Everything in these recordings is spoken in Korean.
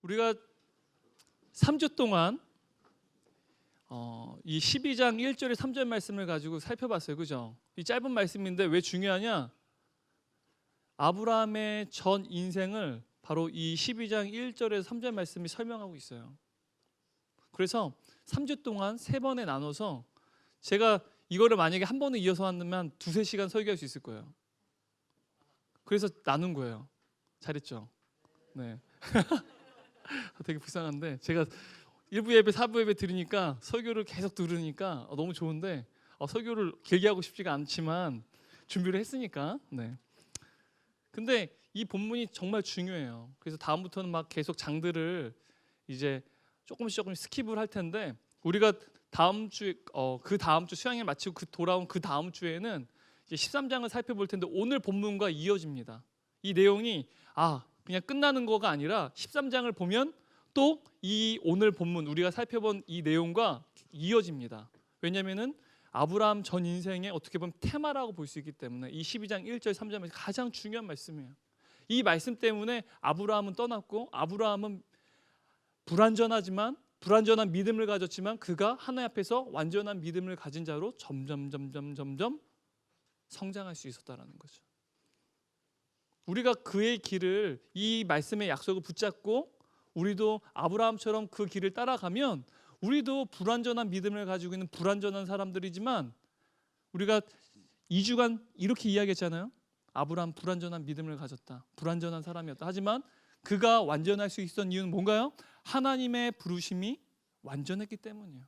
우리가 3주 동안 이 12장 1절에 3절 말씀을 가지고 살펴봤어요. 그죠? 이 짧은 말씀인데 왜 중요하냐? 아브라함의 전 인생을 바로 이 12장 1절에서 3절 말씀이 설명하고 있어요. 그래서 3주 동안 3번에 나눠서 제가 이거를 만약에 한 번에 이어서 한다면 2-3시간 설교할 수 있을 거예요. 그래서 나눈 거예요. 잘했죠? 네. 되게 불쌍한데 제가 1부 예배, 4부 예배 들으니까 설교를 계속 들으니까 너무 좋은데 설교를 길게 하고 싶지가 않지만 준비를 했으니까. 네. 근데 이 본문이 정말 중요해요. 그래서 다음부터는 막 계속 장들을 이제 조금씩 스킵을 할 텐데 우리가 다음 주에 그 다음 주 수양일 마치고 돌아온 그 다음 주에는 이제 13장을 살펴볼 텐데 오늘 본문과 이어집니다. 이 내용이 그냥 끝나는 거가 아니라 13장을 보면 또 이 오늘 본문 우리가 살펴본 이 내용과 이어집니다. 왜냐하면은 아브라함 전 인생의 어떻게 보면 테마라고 볼 수 있기 때문에 이 12장 1절 3절이 가장 중요한 말씀이에요. 이 말씀 때문에 아브라함은 떠났고 아브라함은 불완전한 믿음을 가졌지만 그가 하나님 앞에서 완전한 믿음을 가진 자로 점점 성장할 수 있었다라는 거죠. 우리가 그의 길을 이 말씀의 약속을 붙잡고 우리도 아브라함처럼 그 길을 따라가면 우리도 불완전한 믿음을 가지고 있는 불완전한 사람들이지만 우리가 2주간 이렇게 이야기했잖아요. 아브라함 불완전한 믿음을 가졌다. 불완전한 사람이었다. 하지만 그가 완전할 수 있었던 이유는 뭔가요? 하나님의 부르심이 완전했기 때문이에요.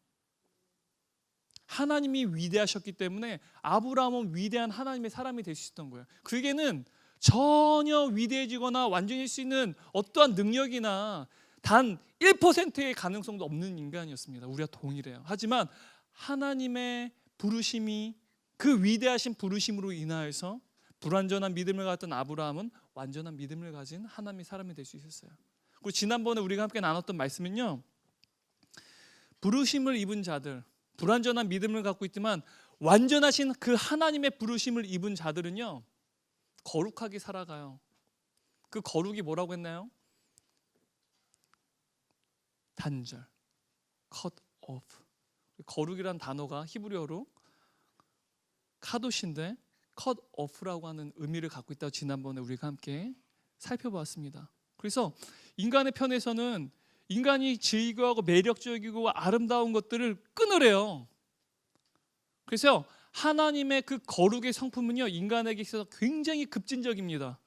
하나님이 위대하셨기 때문에 아브라함은 위대한 하나님의 사람이 될 수 있었던 거예요. 그에게는 전혀 위대해지거나 완전할 수 있는 어떠한 능력이나 단 1%의 가능성도 없는 인간이었습니다. 우리가 동일해요. 하지만 하나님의 부르심이 그 위대하신 부르심으로 인하여서 불완전한 믿음을 가졌던 아브라함은 완전한 믿음을 가진 하나님의 사람이 될 수 있었어요. 그리고 지난번에 우리가 함께 나눴던 말씀은요, 부르심을 입은 자들, 불완전한 믿음을 갖고 있지만 완전하신 그 하나님의 부르심을 입은 자들은요 거룩하게 살아가요. 그 거룩이 뭐라고 했나요? 단절, cut off. 거룩이란 단어가 히브리어로 카도시인데 cut off라고 하는 의미를 갖고 있다고 지난번에 우리가 함께 살펴보았습니다. 그래서 인간의 편에서는 인간이 즐거워하고 매력적이고 아름다운 것들을 끊으래요. 그래서 하나님의 그 거룩의 성품은요 인간에게 있어서 굉장히 급진적입니다.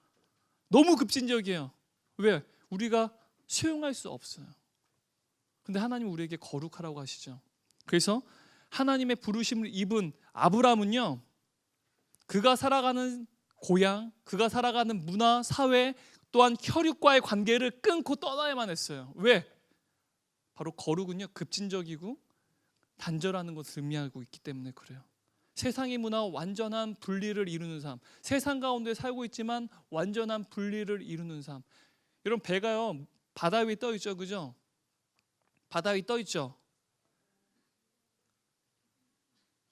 너무 급진적이에요. 왜? 우리가 수용할 수 없어요. 근데 하나님은 우리에게 거룩하라고 하시죠. 그래서 하나님의 부르심을 입은 아브라함은요 그가 살아가는 고향, 그가 살아가는 문화, 사회 또한 혈육과의 관계를 끊고 떠나야만 했어요. 왜? 바로 거룩은요 급진적이고 단절하는 것을 의미하고 있기 때문에 그래요. 세상의 문화와 완전한 분리를 이루는 삶, 세상 가운데 살고 있지만 완전한 분리를 이루는 삶. 여러분 배가요 바다 위에 떠 있죠, 그죠? 바다 위에 떠 있죠.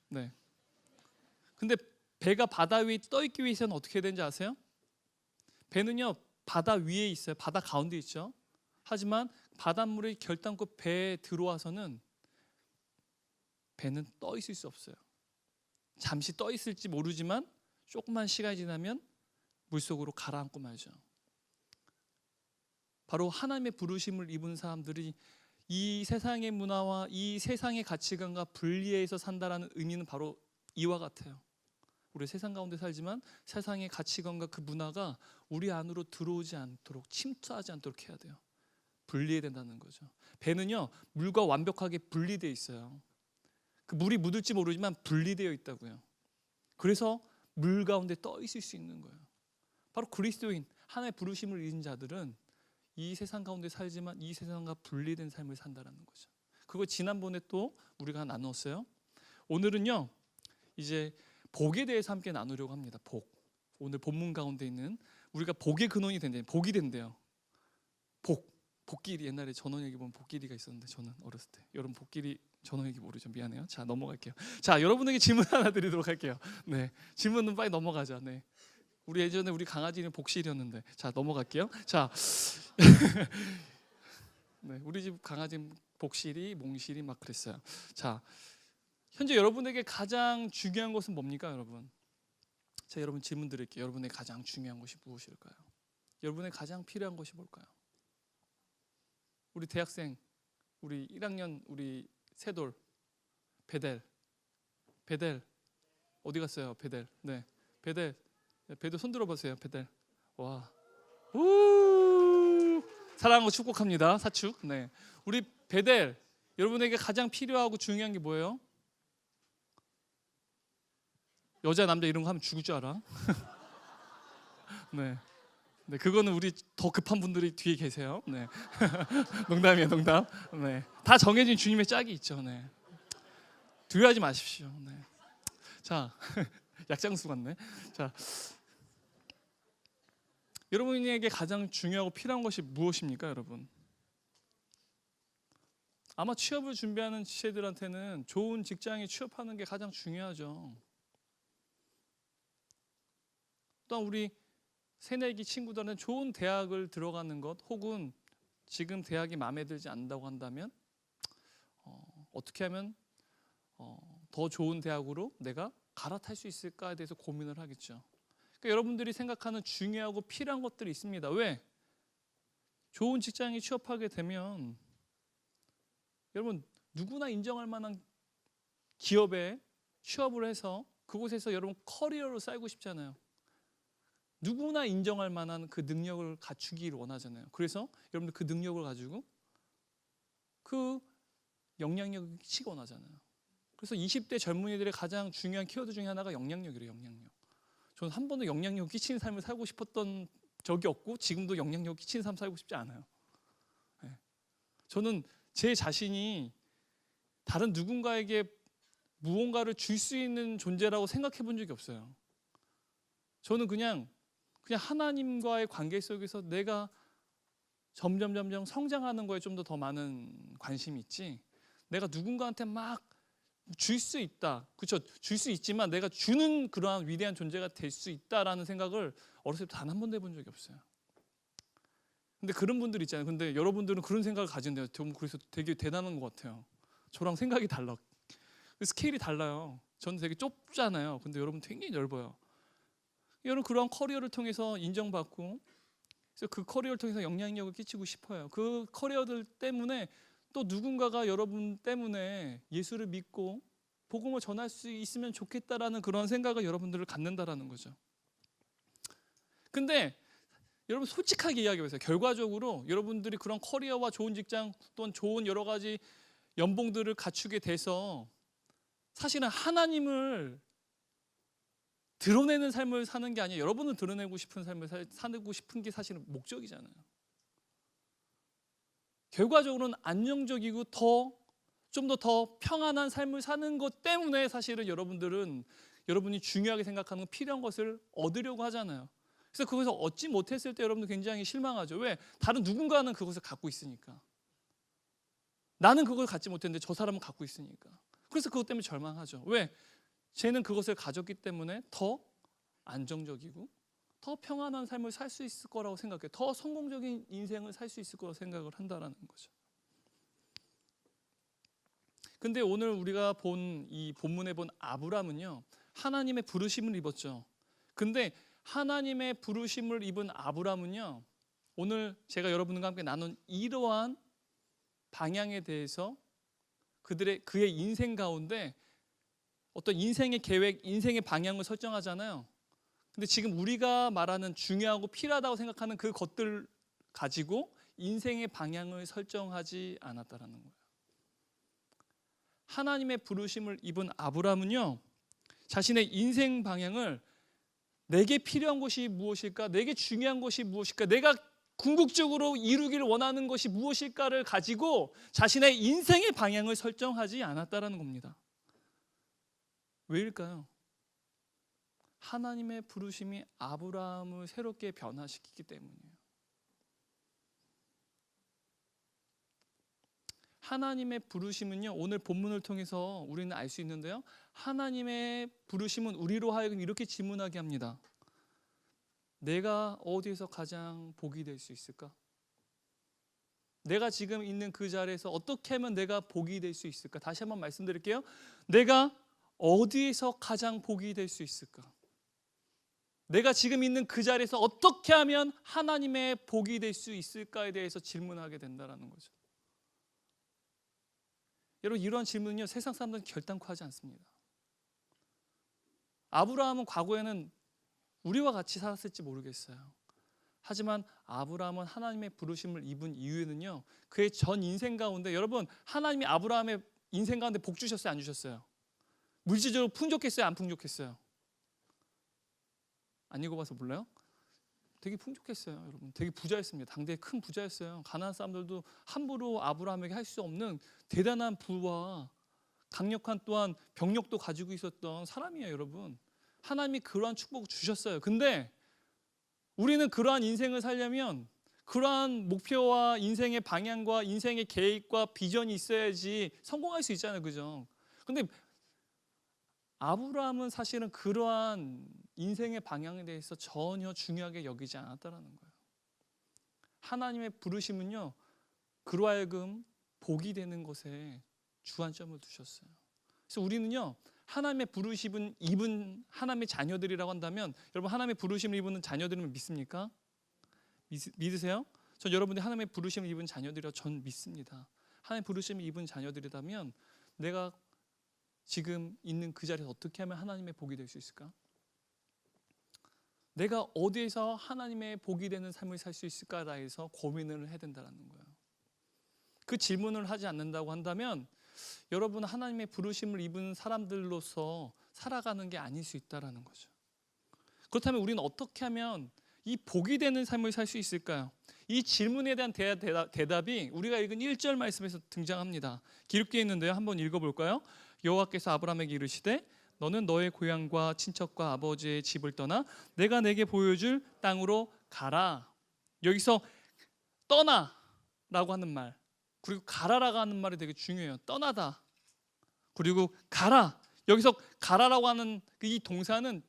네. 근데 배가 바다 위에 떠 있기 위해서는 어떻게 해야 되는지 아세요? 배는요 바다 위에 있어요. 바다 가운데 있죠. 하지만 바닷물이 결단코 배에 들어와서는 배는 떠 있을 수 없어요. 잠시 떠 있을지 모르지만 조금만 시간이 지나면 물속으로 가라앉고 말죠. 바로 하나님의 부르심을 입은 사람들이 이 세상의 문화와 이 세상의 가치관과 분리해서 산다라는 의미는 바로 이와 같아요. 우리 세상 가운데 살지만 세상의 가치관과 그 문화가 우리 안으로 들어오지 않도록 침투하지 않도록 해야 돼요. 분리해야 된다는 거죠. 배는요 물과 완벽하게 분리되어 있어요. 그 물이 묻을지 모르지만 분리되어 있다고요. 그래서 물 가운데 떠 있을 수 있는 거예요. 바로 그리스도인 하나님의 부르심을 입은 자들은 이 세상 가운데 살지만 이 세상과 분리된 삶을 산다는 거죠. 그거 지난번에 또 우리가 나눴어요. 오늘은요 이제 복에 대해서 함께 나누려고 합니다. 복. 오늘 본문 가운데 있는 우리가 복의 근원이 된대요. 복이 된대요. 복길이 옛날에 전원일기 보면 복길이가 있었는데 저는 어렸을 때 여러분 복길이 전원일기 모르죠? 미안해요. 자 넘어갈게요. 자 여러분에게 질문 하나 드리도록 할게요. 네 질문은 빨리 넘어가자. 네 우리 예전에 우리 강아지는 복실이었는데 자 넘어갈게요. 자 네, 우리 집 강아지 복실이, 몽실이 막 그랬어요. 자, 현재 여러분에게 가장 중요한 것은 뭡니까, 여러분? 제가 여러분 질문 드릴게요. 여러분에게 가장 중요한 것이 무엇일까요? 여러분에게 가장 필요한 것이 뭘까요? 우리 대학생, 우리 1학년, 우리 세돌, 베델 어디 갔어요? 베델. 네, 베델 손 들어보세요. 베델. 와, 우 사랑하고 축복합니다. 사축. 네, 우리 베델 여러분에게 가장 필요하고 중요한 게 뭐예요? 여자 남자 이런 거 하면 죽을 줄 알아. 네. 네, 그거는 우리 더 급한 분들이 뒤에 계세요. 네. 농담이에요, 농담. 네. 다 정해진 주님의 짝이 있죠. 네. 두려워하지 마십시오. 네. 자, 약장수 같네. 자, 여러분에게 가장 중요하고 필요한 것이 무엇입니까, 여러분? 아마 취업을 준비하는 지체들한테는 좋은 직장에 취업하는 게 가장 중요하죠. 또한 우리 새내기 친구들은 좋은 대학을 들어가는 것, 혹은 지금 대학이 마음에 들지 않는다고 한다면 어떻게 하면 더 좋은 대학으로 내가 갈아탈 수 있을까에 대해서 고민을 하겠죠. 그러니까 여러분들이 생각하는 중요하고 필요한 것들이 있습니다. 왜? 좋은 직장에 취업하게 되면 여러분 누구나 인정할 만한 기업에 취업을 해서 그곳에서 여러분 커리어를 쌓고 싶잖아요. 누구나 인정할 만한 그 능력을 갖추기를 원하잖아요. 그래서 여러분들 그 능력을 가지고 그 영향력을 끼치기 원하잖아요. 그래서 20대 젊은이들의 가장 중요한 키워드 중에 하나가 영향력이래요. 영향력. 저는 한 번도 영향력 끼치는 삶을 살고 싶었던 적이 없고 지금도 영향력 끼치는 삶 살고 싶지 않아요. 네. 저는 제 자신이 다른 누군가에게 무언가를 줄 수 있는 존재라고 생각해 본 적이 없어요. 저는 그냥 하나님과의 관계 속에서 내가 점점 성장하는 거에 좀 더 많은 관심이 있지, 내가 누군가한테 막 줄 수 있다, 그렇죠? 줄 수 있지만 내가 주는 그러한 위대한 존재가 될 수 있다라는 생각을 어렸을 때 단 한 번도 해본 적이 없어요. 근데 그런 분들 있잖아요. 근데 여러분들은 그런 생각을 가진대요. 그래서 되게 대단한 것 같아요. 저랑 생각이 달라. 스케일이 달라요. 저는 되게 좁잖아요. 근데 여러분 굉장히 넓어요. 여러분 그러한 커리어를 통해서 인정받고, 그래서 그 커리어를 통해서 영향력을 끼치고 싶어요. 그 커리어들 때문에 또 누군가가 여러분 때문에 예수를 믿고 복음을 전할 수 있으면 좋겠다라는 그런 생각을 여러분들을 갖는다라는 거죠. 근데 여러분 솔직하게 이야기해보세요. 결과적으로 여러분들이 그런 커리어와 좋은 직장 또는 좋은 여러 가지 연봉들을 갖추게 돼서 사실은 하나님을 드러내는 삶을 사는 게 아니라 여러분은 드러내고 싶은 삶을 살고 싶은 게 사실은 목적이잖아요. 결과적으로는 안정적이고 좀 더 평안한 삶을 사는 것 때문에 사실은 여러분이 중요하게 생각하는 필요한 것을 얻으려고 하잖아요. 그래서 그것을 얻지 못했을 때 여러분들 굉장히 실망하죠. 왜? 다른 누군가는 그것을 갖고 있으니까. 나는 그걸 갖지 못했는데 저 사람은 갖고 있으니까. 그래서 그것 때문에 절망하죠. 왜? 쟤는 그것을 가졌기 때문에 더 안정적이고 더 평안한 삶을 살 수 있을 거라고 생각해요. 더 성공적인 인생을 살 수 있을 거라고 생각을 한다라는 거죠. 근데 오늘 우리가 이 본문에 본 아브람은요, 하나님의 부르심을 입었죠. 근데 하나님의 부르심을 입은 아브람은요, 오늘 제가 여러분과 함께 나눈 이러한 방향에 대해서 그의 인생 가운데 어떤 인생의 계획, 인생의 방향을 설정하잖아요. 근데 지금 우리가 말하는 중요하고 필요하다고 생각하는 그 것들 가지고 인생의 방향을 설정하지 않았다라는 거예요. 하나님의 부르심을 입은 아브람은요, 자신의 인생 방향을 내게 필요한 것이 무엇일까? 내게 중요한 것이 무엇일까? 내가 궁극적으로 이루기를 원하는 것이 무엇일까를 가지고 자신의 인생의 방향을 설정하지 않았다라는 겁니다. 왜일까요? 하나님의 부르심이 아브라함을 새롭게 변화시키기 때문이에요. 하나님의 부르심은요, 오늘 본문을 통해서 우리는 알 수 있는데요, 하나님의 부르심은 우리로 하여금 이렇게 질문하게 합니다. 내가 어디에서 가장 복이 될 수 있을까? 내가 지금 있는 그 자리에서 어떻게 하면 내가 복이 될 수 있을까? 다시 한번 말씀드릴게요. 내가 어디에서 가장 복이 될 수 있을까? 내가 지금 있는 그 자리에서 어떻게 하면 하나님의 복이 될 수 있을까에 대해서 질문하게 된다는 거죠. 여러분, 이러한 질문은요, 세상 사람들은 결단코 하지 않습니다. 아브라함은 과거에는 우리와 같이 살았을지 모르겠어요. 하지만 아브라함은 하나님의 부르심을 입은 이유에는요, 그의 전 인생 가운데, 여러분, 하나님이 아브라함의 인생 가운데 복 주셨어요, 안 주셨어요? 물질적으로 풍족했어요, 안 풍족했어요? 안 읽어봐서 몰라요? 되게 풍족했어요, 여러분. 되게 부자였습니다. 당대에 큰 부자였어요. 가나안 사람들도 함부로 아브라함에게 할 수 없는 대단한 부와 강력한 또한 병력도 가지고 있었던 사람이에요, 여러분. 하나님이 그러한 축복을 주셨어요. 근데 우리는 그러한 인생을 살려면 그러한 목표와 인생의 방향과 인생의 계획과 비전이 있어야지 성공할 수 있잖아요, 그죠? 근데 아브라함은 사실은 그러한 인생의 방향에 대해서 전혀 중요하게 여기지 않았다라는 거예요. 하나님의 부르심은요, 그로 하여금 복이 되는 것에 주안점을 두셨어요. 그래서 우리는요, 하나님의 부르심을 입은 하나님의 자녀들이라고 한다면, 여러분, 하나님의 부르심을 입은 자녀들은 믿습니까? 믿으세요? 전 여러분들이 하나님의 부르심을 입은 자녀들이라고 전 믿습니다. 하나님의 부르심을 입은 자녀들이라면 내가 지금 있는 그 자리에서 어떻게 하면 하나님의 복이 될 수 있을까? 내가 어디에서 하나님의 복이 되는 삶을 살 수 있을까라 해서 고민을 해야 된다는 거예요. 그 질문을 하지 않는다고 한다면 여러분, 하나님의 부르심을 입은 사람들로서 살아가는 게 아닐 수 있다는 거죠. 그렇다면 우리는 어떻게 하면 이 복이 되는 삶을 살 수 있을까요? 이 질문에 대한 대답이 우리가 읽은 1절 말씀에서 등장합니다. 기록되어 있는데요, 한번 읽어볼까요? 여호와께서 아브라함에게 이르시되 너는 너의 고향과 친척과 아버지의 집을 떠나 내가 내게 보여줄 땅으로 가라. 여기서 떠나라고 하는 말, 그리고 가라라고 하는 말이 되게 중요해요. 떠나다, 그리고 가라. 여기서 가라라고 하는 이 동사는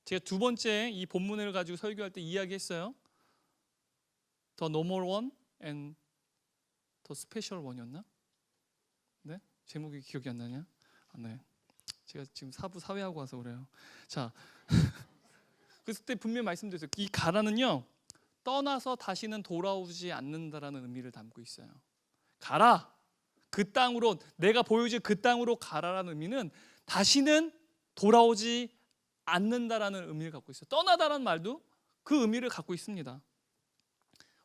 제가 두 번째 이 본문을 가지고 설교할 때 이야기했어요. The normal one and the special one이었나? 네? 제목이 기억이 안 나냐? 네. 제가 지금 사회하고 와서 그래요. 자, 그때 분명히 말씀드렸어요. 이 가라는요, 떠나서 다시는 돌아오지 않는다라는 의미를 담고 있어요. 가라, 그 땅으로, 내가 보여줄 그 땅으로 가라라는 의미는 다시는 돌아오지 않는다라는 의미를 갖고 있어요. 떠나다라는 말도 그 의미를 갖고 있습니다.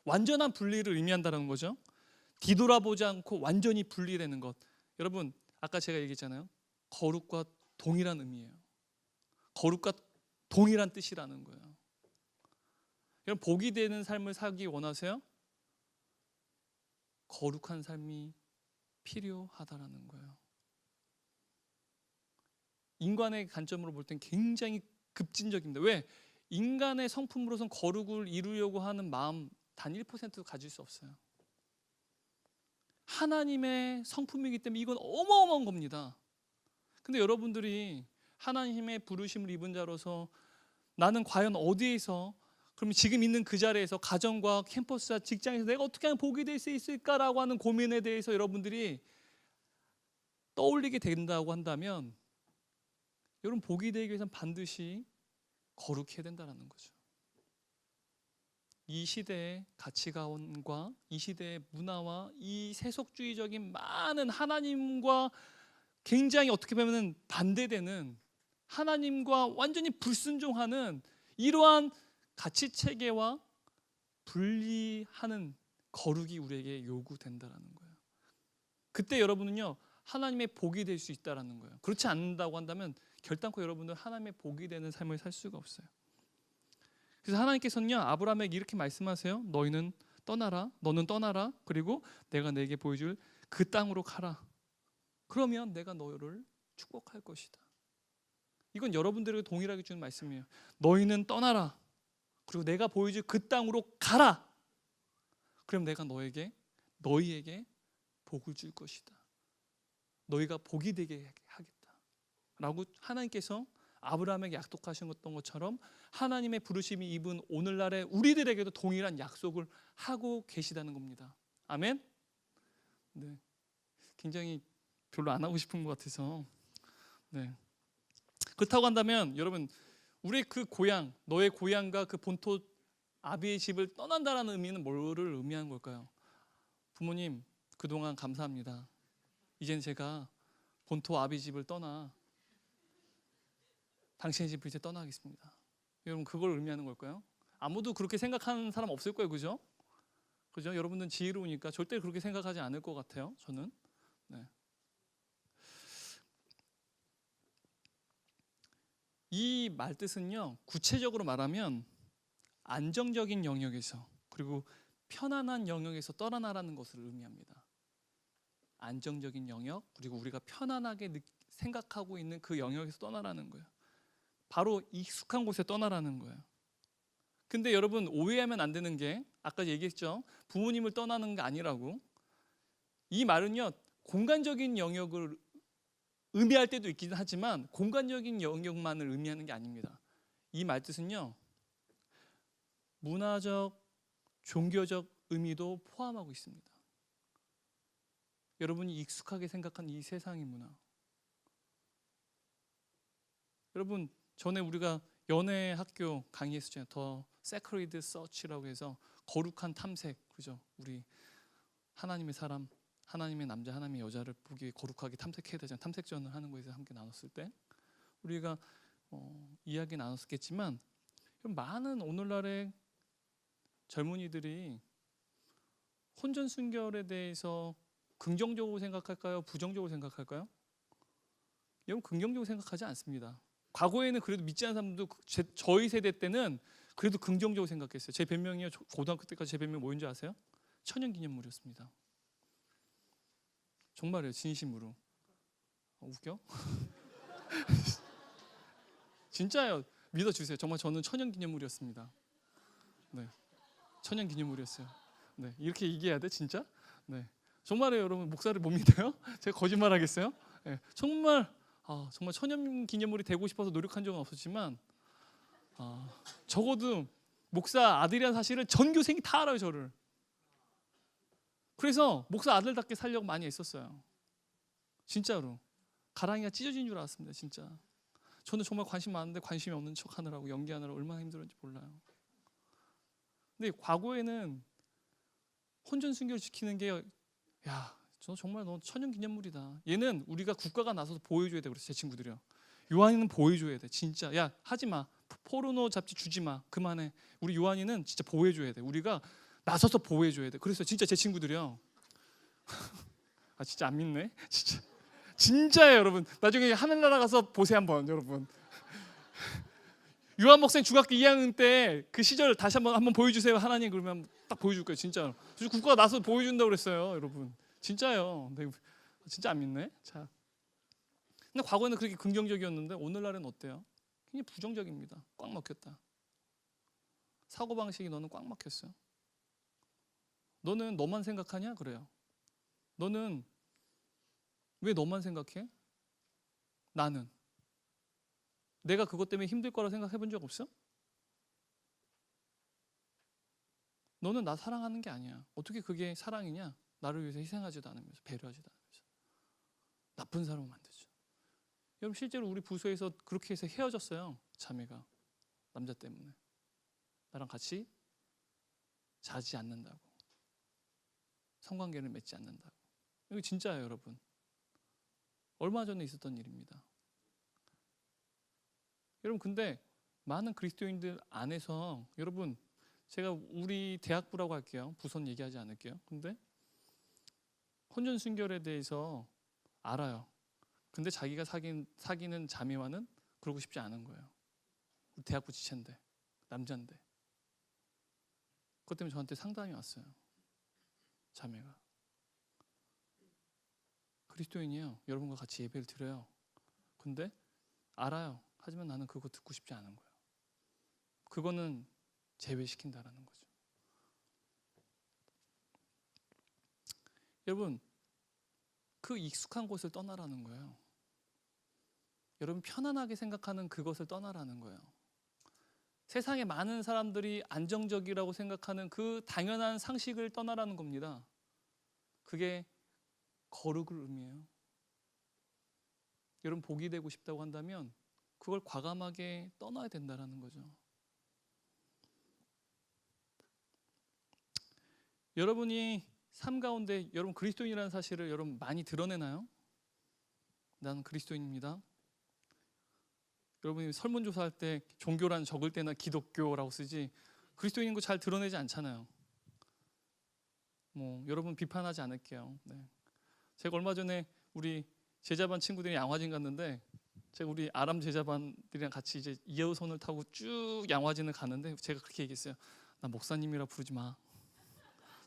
완전한 분리를 의미한다는 거죠. 뒤돌아보지 않고 완전히 분리되는 것. 여러분, 아까 제가 얘기했잖아요. 거룩과 동일한 의미예요. 거룩과 동일한 뜻이라는 거예요. 여러분, 복이 되는 삶을 살기 원하세요? 거룩한 삶이 필요하다라는 거예요. 인간의 관점으로 볼 땐 굉장히 급진적입니다. 왜? 인간의 성품으로선 거룩을 이루려고 하는 마음 단 1%도 가질 수 없어요. 하나님의 성품이기 때문에 이건 어마어마한 겁니다. 근데 여러분들이 하나님의 부르심을 입은 자로서 나는 과연 어디에서, 그럼 지금 있는 그 자리에서 가정과 캠퍼스와 직장에서 내가 어떻게 하면 복이 될 수 있을까라고 하는 고민에 대해서 여러분들이 떠올리게 된다고 한다면, 여러분, 복이 되기 위해서는 반드시 거룩해야 된다는 거죠. 이 시대의 가치관과 이 시대의 문화와 이 세속주의적인 많은 하나님과 굉장히 어떻게 보면 반대되는, 하나님과 완전히 불순종하는 이러한 가치체계와 분리하는 거룩이 우리에게 요구된다는 거예요. 그때 여러분은요, 하나님의 복이 될 수 있다는 거예요. 그렇지 않는다고 한다면 결단코 여러분은 하나님의 복이 되는 삶을 살 수가 없어요. 그래서 하나님께서는요, 아브라함에게 이렇게 말씀하세요. 너는 떠나라. 그리고 내가 내게 보여줄 그 땅으로 가라. 그러면 내가 너를 축복할 것이다. 이건 여러분들에게 동일하게 주는 말씀이에요. 너희는 떠나라. 그리고 내가 보여줄 그 땅으로 가라. 그럼 내가 너희에게 복을 줄 것이다. 너희가 복이 되게 하겠다. 라고 하나님께서 아브라함에게 약속하셨던 것처럼 하나님의 부르심이 입은 오늘날의 우리들에게도 동일한 약속을 하고 계시다는 겁니다. 아멘? 네. 굉장히 별로 안 하고 싶은 것 같아서. 네. 그렇다고 한다면 여러분, 우리의 그 고향, 너의 고향과 그 본토 아비의 집을 떠난다라는 의미는 뭐를 의미하는 걸까요? 부모님, 그동안 감사합니다. 이젠 제가 본토 아비 집을 떠나 당신의 집을 이제 떠나겠습니다. 여러분, 그걸 의미하는 걸까요? 아무도 그렇게 생각하는 사람 없을 거예요, 그죠? 그죠? 여러분들은 지혜로우니까 절대 그렇게 생각하지 않을 것 같아요, 저는. 네. 이 말뜻은요, 구체적으로 말하면 안정적인 영역에서 그리고 편안한 영역에서 떠나라는 것을 의미합니다. 안정적인 영역, 그리고 우리가 편안하게 생각하고 있는 그 영역에서 떠나라는 거예요. 바로 익숙한 곳에 떠나라는 거예요. 근데 여러분, 오해하면 안 되는 게 아까 얘기했죠. 부모님을 떠나는 게 아니라고. 이 말은요, 공간적인 영역을 의미할 때도 있긴 하지만 공간적인 영역만을 의미하는 게 아닙니다. 이 말뜻은요, 문화적, 종교적 의미도 포함하고 있습니다. 여러분이 익숙하게 생각한 이 세상의 문화. 여러분, 전에 우리가 연애 학교 강의했었잖아요. 더 세크리드 서치라고 해서 거룩한 탐색, 그죠? 우리 하나님의 사람, 하나님의 남자, 하나님의 여자를 보기 위해 거룩하게 탐색해야 되잖아요. 탐색전을 하는 거에서 함께 나눴을 때 우리가 이야기 나눴겠지만 많은 오늘날의 젊은이들이 혼전 순결에 대해서 긍정적으로 생각할까요? 부정적으로 생각할까요? 여러분, 긍정적으로 생각하지 않습니다. 과거에는 그래도 믿지 않는 사람도 저희 세대 때는 그래도 긍정적으로 생각했어요. 제 별명이요, 고등학교 때까지 제 별명 뭐인 줄 아세요? 천연기념물이었습니다. 정말이에요, 진심으로. 웃겨? 진짜요. 믿어주세요. 정말 저는 천연기념물이었습니다. 네, 천연기념물이었어요. 네, 이렇게 얘기해야 돼, 진짜? 네, 정말이에요, 여러분. 목사를 못 믿어요? 제가 거짓말하겠어요? 네, 정말 천연기념물이 되고 싶어서 노력한 적은 없었지만 적어도 목사 아들이라는 사실을 전 교생이 다 알아요, 저를. 그래서 목사 아들답게 살려고 많이 애썼어요. 진짜로. 가랑이가 찢어진 줄 알았습니다, 진짜. 저는 정말 관심 많은데 관심이 없는 척 하느라고, 연기하느라고 얼마나 힘들었는지 몰라요. 근데 과거에는 혼전 순결 지키는 게, 야, 저 정말 너 천연기념물이다. 얘는 우리가 국가가 나서서 보호해줘야 돼. 그래서 제 친구들이요. 요한이는 보호해줘야 돼. 진짜. 야, 하지 마. 포르노 잡지 주지 마. 그만해. 우리 요한이는 진짜 보호해줘야 돼. 우리가 나서서 보호해줘야 돼. 그래서 진짜 제 친구들이요. 아, 진짜 안 믿네. 진짜예요, 여러분. 나중에 하늘나라 가서 보세요, 한번, 여러분. 요한 목사님 중학교 2학년 때 그 시절 다시 한번 보여주세요, 하나님. 그러면 딱 보여줄 거예요, 진짜. 국가가 나서 보여준다고 그랬어요, 여러분. 진짜요. 네, 진짜 안 믿네. 자, 근데 과거에는 그렇게 긍정적이었는데 오늘날은 어때요? 굉장히 부정적입니다. 꽉 막혔다. 사고 방식이 너는 꽉 막혔어. 너는 너만 생각하냐? 그래요. 너는 왜 너만 생각해? 나는 내가 그것 때문에 힘들 거라 생각해 본 적 없어? 너는 나 사랑하는 게 아니야. 어떻게 그게 사랑이냐? 나를 위해서 희생하지도 않으면서, 배려하지도 않으면서 나쁜 사람을 만들죠. 여러분, 실제로 우리 부서에서 그렇게 해서 헤어졌어요. 자매가 남자 때문에. 나랑 같이 자지 않는다고, 성관계를 맺지 않는다고. 이거 진짜예요, 여러분. 얼마 전에 있었던 일입니다. 여러분, 근데 많은 그리스도인들 안에서, 여러분, 제가 우리 대학부라고 할게요. 부선 얘기하지 않을게요. 근데 혼전 순결에 대해서 알아요. 근데 자기가 사귀는 자매와는 그러고 싶지 않은 거예요. 우리 대학부 지체인데, 남자인데. 그것 때문에 저한테 상담이 왔어요. 자매가. 그리스도인이에요. 여러분과 같이 예배를 드려요. 근데 알아요. 하지만 나는 그거 듣고 싶지 않은 거예요. 그거는 제외시킨다라는 거죠. 여러분, 그 익숙한 곳을 떠나라는 거예요. 여러분, 편안하게 생각하는 그것을 떠나라는 거예요. 세상에 많은 사람들이 안정적이라고 생각하는 그 당연한 상식을 떠나라는 겁니다. 그게 거룩을 의미해요. 여러분 복이 되고 싶다고 한다면 그걸 과감하게 떠나야 된다라는 거죠. 여러분이 삶 가운데 여러분 그리스도인이라는 사실을 여러분 많이 드러내나요? 나는 그리스도인입니다. 여러분이 설문조사할 때 종교란 적을 때나 기독교라고 쓰지 그리스도인인 거 잘 드러내지 않잖아요. 여러분 비판하지 않을게요. 네. 제가 얼마 전에 우리 제자반 친구들이 양화진 갔는데 제가 우리 아람 제자반들이랑 같이 이제 2호선을 타고 쭉 양화진을 가는데 제가 그렇게 얘기했어요. 나 목사님이라 부르지 마.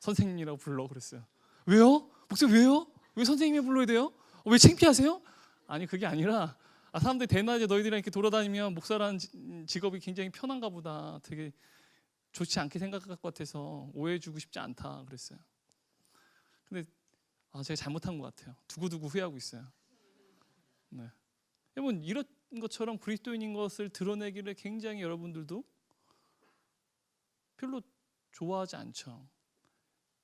선생님이라고 불러 그랬어요. 왜요? 목사님 왜요? 왜 선생님이 불러야 돼요? 왜 창피하세요? 아니 그게 아니라 사람들이 대낮에 너희들이랑 이렇게 돌아다니면 목사라는 직업이 굉장히 편한가 보다. 되게 좋지 않게 생각할 것 같아서 오해해주고 싶지 않다 그랬어요. 근데 제가 잘못한 것 같아요. 두고두고 후회하고 있어요. 네. 여러분 이런 것처럼 그리스도인인 것을 드러내기를 굉장히 여러분들도 별로 좋아하지 않죠.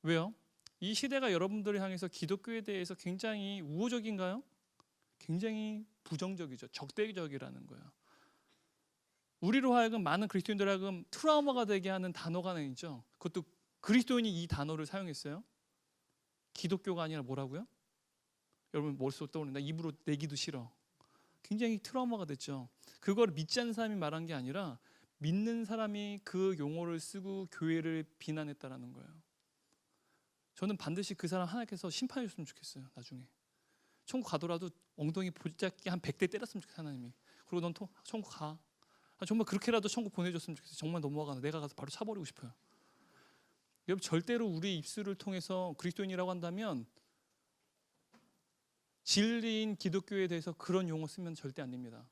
왜요? 이 시대가 여러분들을 향해서 기독교에 대해서 굉장히 우호적인가요? 굉장히 부정적이죠. 적대적이라는 거예요. 우리로 하여금 많은 그리스도인들 하여금 트라우마가 되게 하는 단어가 하나 있죠. 그것도 그리스도인이 이 단어를 사용했어요. 기독교가 아니라 뭐라고요? 여러분 머릿속 떠오르는 나 입으로 내기도 싫어. 굉장히 트라우마가 됐죠. 그걸 믿지 않는 사람이 말한 게 아니라 믿는 사람이 그 용어를 쓰고 교회를 비난했다라는 거예요. 저는 반드시 그 사람 하나님께서 심판해 줬으면 좋겠어요. 나중에 천국 가더라도 엉덩이 보짝기 한 100대 때렸으면 좋겠어요. 하나님이. 그리고 넌 천국 가. 정말 그렇게라도 천국 보내줬으면 좋겠어요. 정말 넘어가나 내가 가서 바로 차버리고 싶어요. 여러분 절대로 우리 입술을 통해서 그리스도인이라고 한다면 진리인 기독교에 대해서 그런 용어 쓰면 절대 안 됩니다.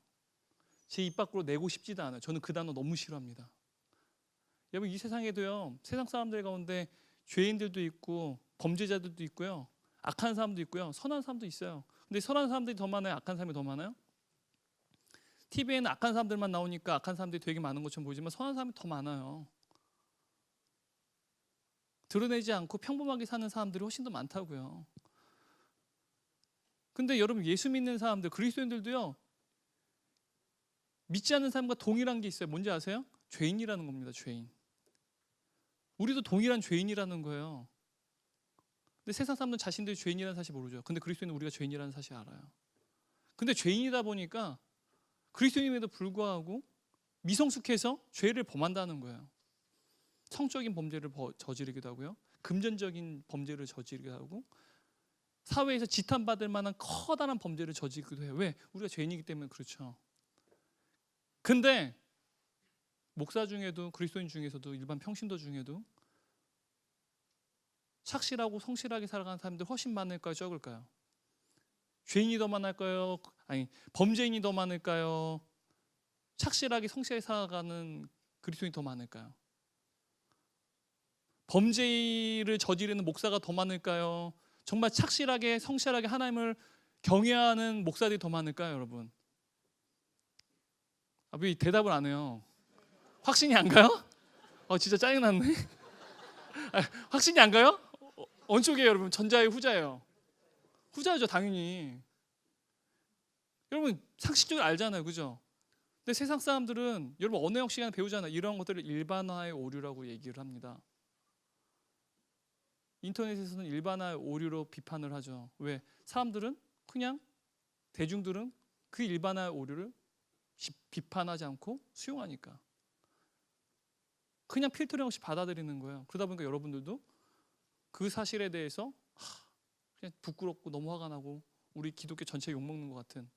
제 입 밖으로 내고 싶지도 않아요. 저는 그 단어 너무 싫어합니다. 여러분 이 세상에도요. 세상 사람들 가운데 죄인들도 있고 범죄자들도 있고요. 악한 사람도 있고요. 선한 사람도 있어요. 근데 선한 사람들이 더 많아요? 악한 사람이 더 많아요? TV에는 악한 사람들만 나오니까 악한 사람들이 되게 많은 것처럼 보이지만 선한 사람이 더 많아요. 드러내지 않고 평범하게 사는 사람들이 훨씬 더 많다고요. 근데 여러분 예수 믿는 사람들 그리스도인들도요. 믿지 않는 사람과 동일한 게 있어요. 뭔지 아세요? 죄인이라는 겁니다. 죄인. 우리도 동일한 죄인이라는 거예요. 근데 세상 사람들은 자신들이 죄인이라는 사실 모르죠. 근데 그리스도인은 우리가 죄인이라는 사실 알아요. 근데 죄인이다 보니까 그리스도인임에도 불구하고 미성숙해서 죄를 범한다는 거예요. 성적인 범죄를 저지르기도 하고요. 금전적인 범죄를 저지르기도 하고 사회에서 지탄받을 만한 커다란 범죄를 저지르기도 해요. 왜? 우리가 죄인이기 때문에 그렇죠. 근데 목사 중에도 그리스도인 중에서도 일반 평신도 중에도 착실하고 성실하게 살아가는 사람들 훨씬 많을까요? 적을까요? 죄인이 더 많을까요? 아니 범죄인이 더 많을까요? 착실하게 성실하게 살아가는 그리스도인이 더 많을까요? 범죄를 저지르는 목사가 더 많을까요? 정말 착실하게 성실하게 하나님을 경외하는 목사들이 더 많을까요, 여러분? 왜 대답을 안 해요? 확신이 안 가요? 진짜 짜증났네. 확신이 안 가요? 어느 쪽이에요, 여러분? 전자예요, 후자예요? 후자죠, 당연히. 여러분 상식적으로 알잖아요, 그죠? 근데 세상 사람들은 여러분 언어역 시간에 배우잖아요. 이런 것들을 일반화의 오류라고 얘기를 합니다. 인터넷에서는 일반화의 오류로 비판을 하죠. 왜? 사람들은 그냥 대중들은 그 일반화의 오류를 비판하지 않고 수용하니까 그냥 필터링 없이 받아들이는 거예요. 그러다 보니까 여러분들도 그 사실에 대해서 그냥 부끄럽고 너무 화가 나고 우리 기독교 전체 욕먹는 것 같은.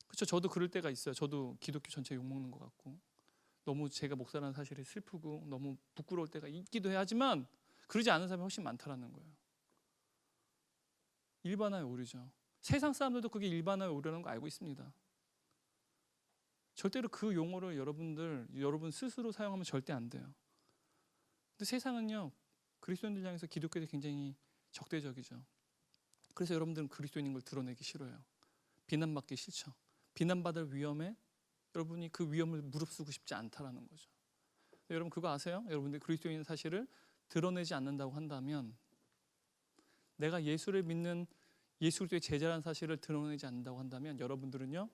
그렇죠. 저도 그럴 때가 있어요. 저도 기독교 전체 욕먹는 것 같고 너무 제가 목사라는 사실이 슬프고 너무 부끄러울 때가 있기도 해. 하지만 그러지 않은 사람이 훨씬 많다라는 거예요. 일반화의 오류죠. 세상 사람들도 그게 일반화의 오류라는 거 알고 있습니다. 절대로 그 용어를 여러분 스스로 사용하면 절대 안 돼요. 근데 세상은요 그리스도인들 향해서 기독교에 대해 굉장히 적대적이죠. 그래서 여러분들은 그리스도인인 걸 드러내기 싫어요. 비난받기 싫죠. 비난받을 위험에 여러분이 그 위험을 무릅쓰고 싶지 않다라는 거죠. 여러분 그거 아세요? 여러분들 그리스도인 사실을 드러내지 않는다고 한다면 내가 예수를 믿는 예수 그리스도의 제자라는 사실을 드러내지 않는다고 한다면 여러분들은요,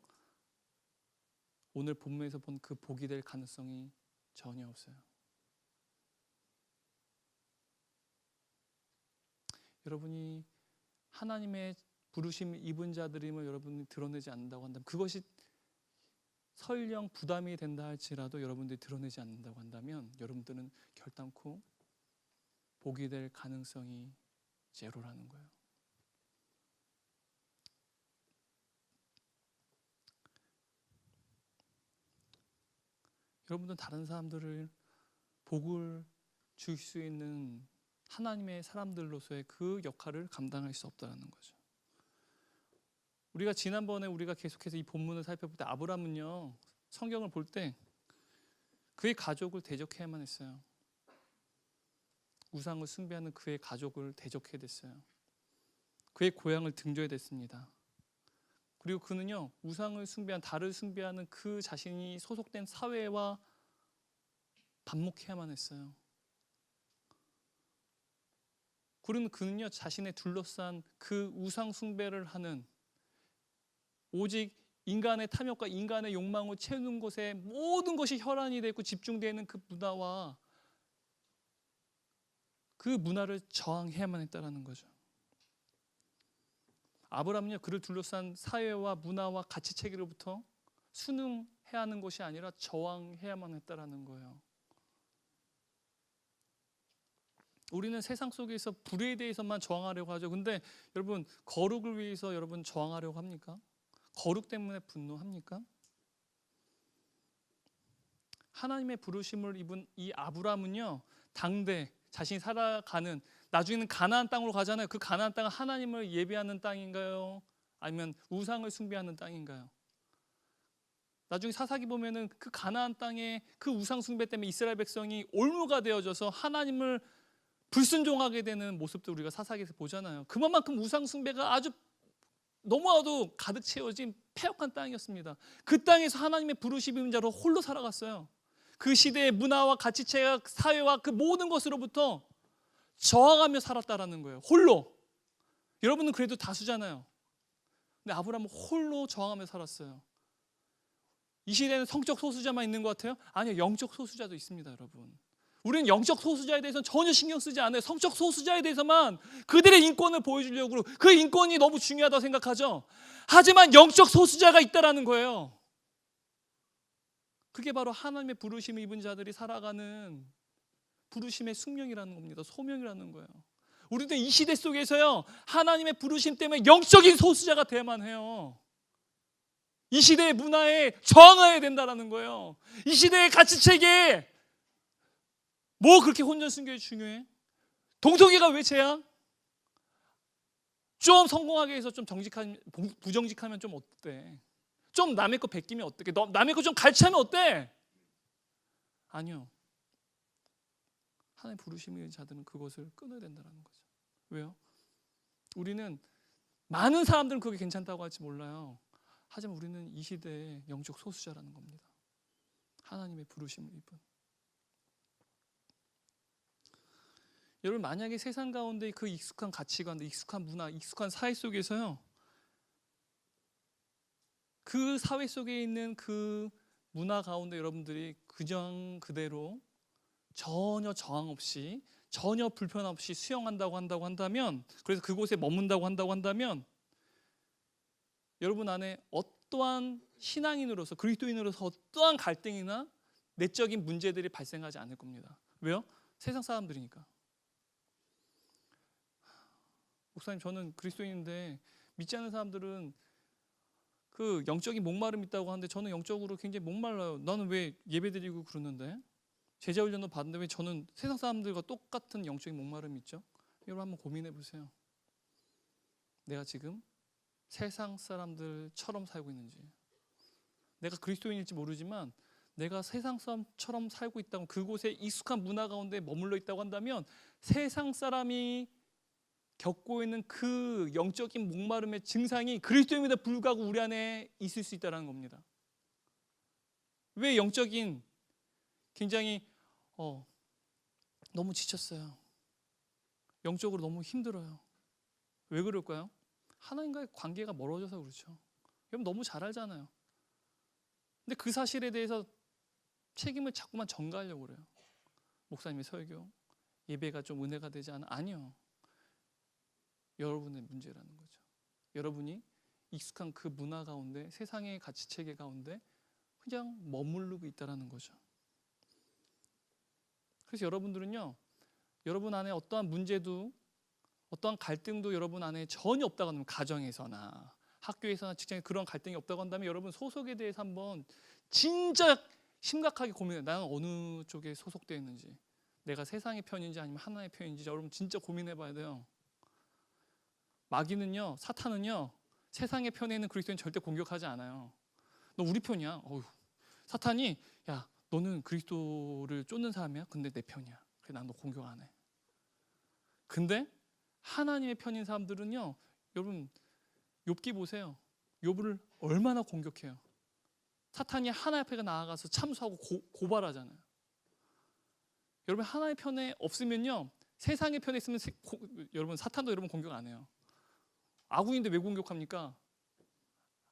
오늘 본문에서 본 그 복이 될 가능성이 전혀 없어요. 여러분이 하나님의 부르심 입은 자들임을 여러분이 드러내지 않는다고 한다면, 그것이 설령 부담이 된다 할지라도 여러분들이 드러내지 않는다고 한다면 여러분들은 결단코 복이 될 가능성이 제로라는 거예요. 여러분들은 다른 사람들을 복을 줄 수 있는 하나님의 사람들로서의 그 역할을 감당할 수 없다는 거죠. 우리가 지난번에 우리가 계속해서 이 본문을 살펴볼 때 아브라함은요, 성경을 볼 때 그의 가족을 대적해야만 했어요. 우상을 숭배하는 그의 가족을 대적해야 됐어요. 그의 고향을 등져야 됐습니다. 그리고 그는요, 우상을 숭배한, 달을 숭배하는 그 자신이 소속된 사회와 반목해야만 했어요. 그리고 그는요, 자신의 둘러싼 그 우상 숭배를 하는, 오직 인간의 탐욕과 인간의 욕망을 채우는 곳에 모든 것이 혈안이 되고 집중되는 그 문화와 그 문화를 저항해야만 했다는 거죠. 아브라함은요, 그를 둘러싼 사회와 문화와 가치 체계로부터 순응해야 하는 것이 아니라 저항해야만 했다는 거예요. 우리는 세상 속에서 불의에 대해서만 저항하려고 하죠. 근데 여러분, 거룩을 위해서 여러분 저항하려고 합니까? 거룩 때문에 분노합니까? 하나님의 부르심을 입은 이 아브라함은요, 당대 자신이 살아가는, 나중에는 가나안 땅으로 가잖아요. 그 가나안 땅은 하나님을 예배하는 땅인가요? 아니면 우상을 숭배하는 땅인가요? 나중에 사사기 보면은 그 가나안 땅에 그 우상 숭배 때문에 이스라엘 백성이 올무가 되어져서 하나님을 불순종하게 되는 모습도 우리가 사사기에서 보잖아요. 그만큼 우상 숭배가 아주 너무나도 가득 채워진 폐역한 땅이었습니다. 그 땅에서 하나님의 부르심 입은 자로 홀로 살아갔어요. 그 시대의 문화와 가치체가 사회와 그 모든 것으로부터 저항하며 살았다라는 거예요. 홀로. 여러분은 그래도 다수잖아요. 근데 아브라함은 홀로 저항하며 살았어요. 이 시대에는 성적 소수자만 있는 것 같아요? 아니요, 영적 소수자도 있습니다, 여러분. 우리는 영적 소수자에 대해서는 전혀 신경 쓰지 않아요. 성적 소수자에 대해서만 그들의 인권을 보여주려고, 그 인권이 너무 중요하다고 생각하죠. 하지만 영적 소수자가 있다라는 거예요. 그게 바로 하나님의 부르심을 입은 자들이 살아가는 부르심의 숙명이라는 겁니다. 소명이라는 거예요. 우리도 이 시대 속에서요, 하나님의 부르심 때문에 영적인 소수자가 돼야만 해요. 이 시대의 문화에 저항해야 된다는 거예요. 이 시대의 가치체계에 뭐 그렇게 혼전순결이 중요해? 동성애가 왜 죄야? 좀 성공하게 해서 좀 부정직하면 좀 어때? 좀 남의 거 베끼면 어떻게? 남의 거 좀 갈취하면 어때? 아니요. 하나님 부르심이 있는 자들은 그것을 끊어야 된다는 거죠. 왜요? 우리는, 많은 사람들은 그게 괜찮다고 할지 몰라요. 하지만 우리는 이 시대의 영적 소수자라는 겁니다. 하나님의 부르심을 입은. 여러분, 만약에 세상 가운데 그 익숙한 가치관, 익숙한 문화, 익숙한 사회 속에서요, 그 사회 속에 있는 그 문화 가운데 여러분들이 그대로 전혀 저항 없이, 전혀 불편 없이 수용한다고 한다면, 그래서 그곳에 머문다고 한다면 여러분 안에 어떠한 신앙인으로서, 그리스도인으로서 어떠한 갈등이나 내적인 문제들이 발생하지 않을 겁니다. 왜요? 세상 사람들이니까. 목사님, 저는 그리스도인인데 믿지 않는 사람들은 그 영적인 목마름 있다고 하는데 저는 영적으로 굉장히 목말라요. 나는 왜 예배드리고 그러는데, 제자훈련도 받는데 왜 저는 세상 사람들과 똑같은 영적인 목마름이 있죠? 여러분 한번 고민해 보세요. 내가 지금 세상 사람들처럼 살고 있는지, 내가 그리스도인일지 모르지만 내가 세상 사람처럼 살고 있다고, 그곳에 익숙한 문화 가운데 머물러 있다고 한다면 세상 사람이 겪고 있는 그 영적인 목마름의 증상이 그리스도인에도 불구하고 우리 안에 있을 수 있다는 겁니다. 왜 영적인, 굉장히 너무 지쳤어요. 영적으로 너무 힘들어요. 왜 그럴까요? 하나님과의 관계가 멀어져서 그렇죠. 여러분 너무 잘 알잖아요. 근데 그 사실에 대해서 책임을 자꾸만 전가하려고 그래요. 목사님의 설교, 예배가 좀 은혜가 되지 않아? 아니요. 여러분의 문제라는 거죠. 여러분이 익숙한 그 문화 가운데, 세상의 가치 체계 가운데 그냥 머무르고 있다는 거죠. 그래서 여러분들은요, 여러분 안에 어떠한 문제도, 어떠한 갈등도 여러분 안에 전혀 없다고 한다면, 가정에서나 학교에서나 직장에 그런 갈등이 없다고 한다면 여러분 소속에 대해서 한번 진짜 심각하게 고민해요. 나는 어느 쪽에 소속되어 있는지, 내가 세상의 편인지 아니면 하나의 편인지 여러분 진짜 고민해 봐야 돼요. 마귀는요, 사탄은요, 세상의 편에 있는 그리스도인 절대 공격하지 않아요. 너 우리 편이야. 어휴. 사탄이 야, 너는 그리스도를 쫓는 사람이야? 근데 내 편이야. 그래, 난 너 공격 안 해. 근데 하나님의 편인 사람들은요, 여러분 욥기 보세요. 욥을 얼마나 공격해요. 사탄이 하나님 앞에 나아가서 참수하고 고발하잖아요. 여러분 하나님의 편에 없으면요, 세상의 편에 있으면 여러분 사탄도 여러분 공격 안 해요. 아군인데 왜 공격합니까?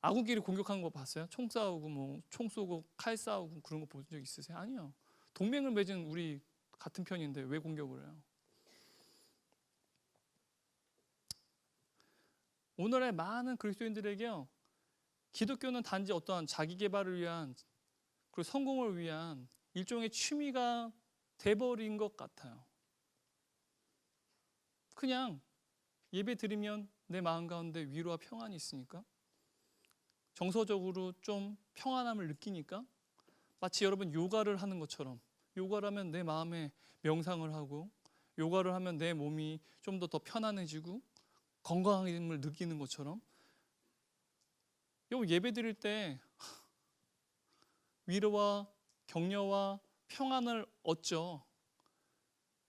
아군끼리 공격하는 거 봤어요? 총 싸우고 뭐 총 쏘고 칼 싸우고 그런 거 본 적 있으세요? 아니요. 동맹을 맺은 우리 같은 편인데 왜 공격을 해요? 오늘의 많은 그리스도인들에게요, 기독교는 단지 어떠한 자기 개발을 위한, 그리고 성공을 위한 일종의 취미가 돼버린 것 같아요. 그냥 예배 드리면 내 마음 가운데 위로와 평안이 있으니까, 정서적으로 좀 평안함을 느끼니까, 마치 여러분 요가를 하는 것처럼, 요가를 하면 내 마음에 명상을 하고, 요가를 하면 내 몸이 좀 더 편안해지고 건강함을 느끼는 것처럼, 여러분 예배 드릴 때 위로와 격려와 평안을 얻죠.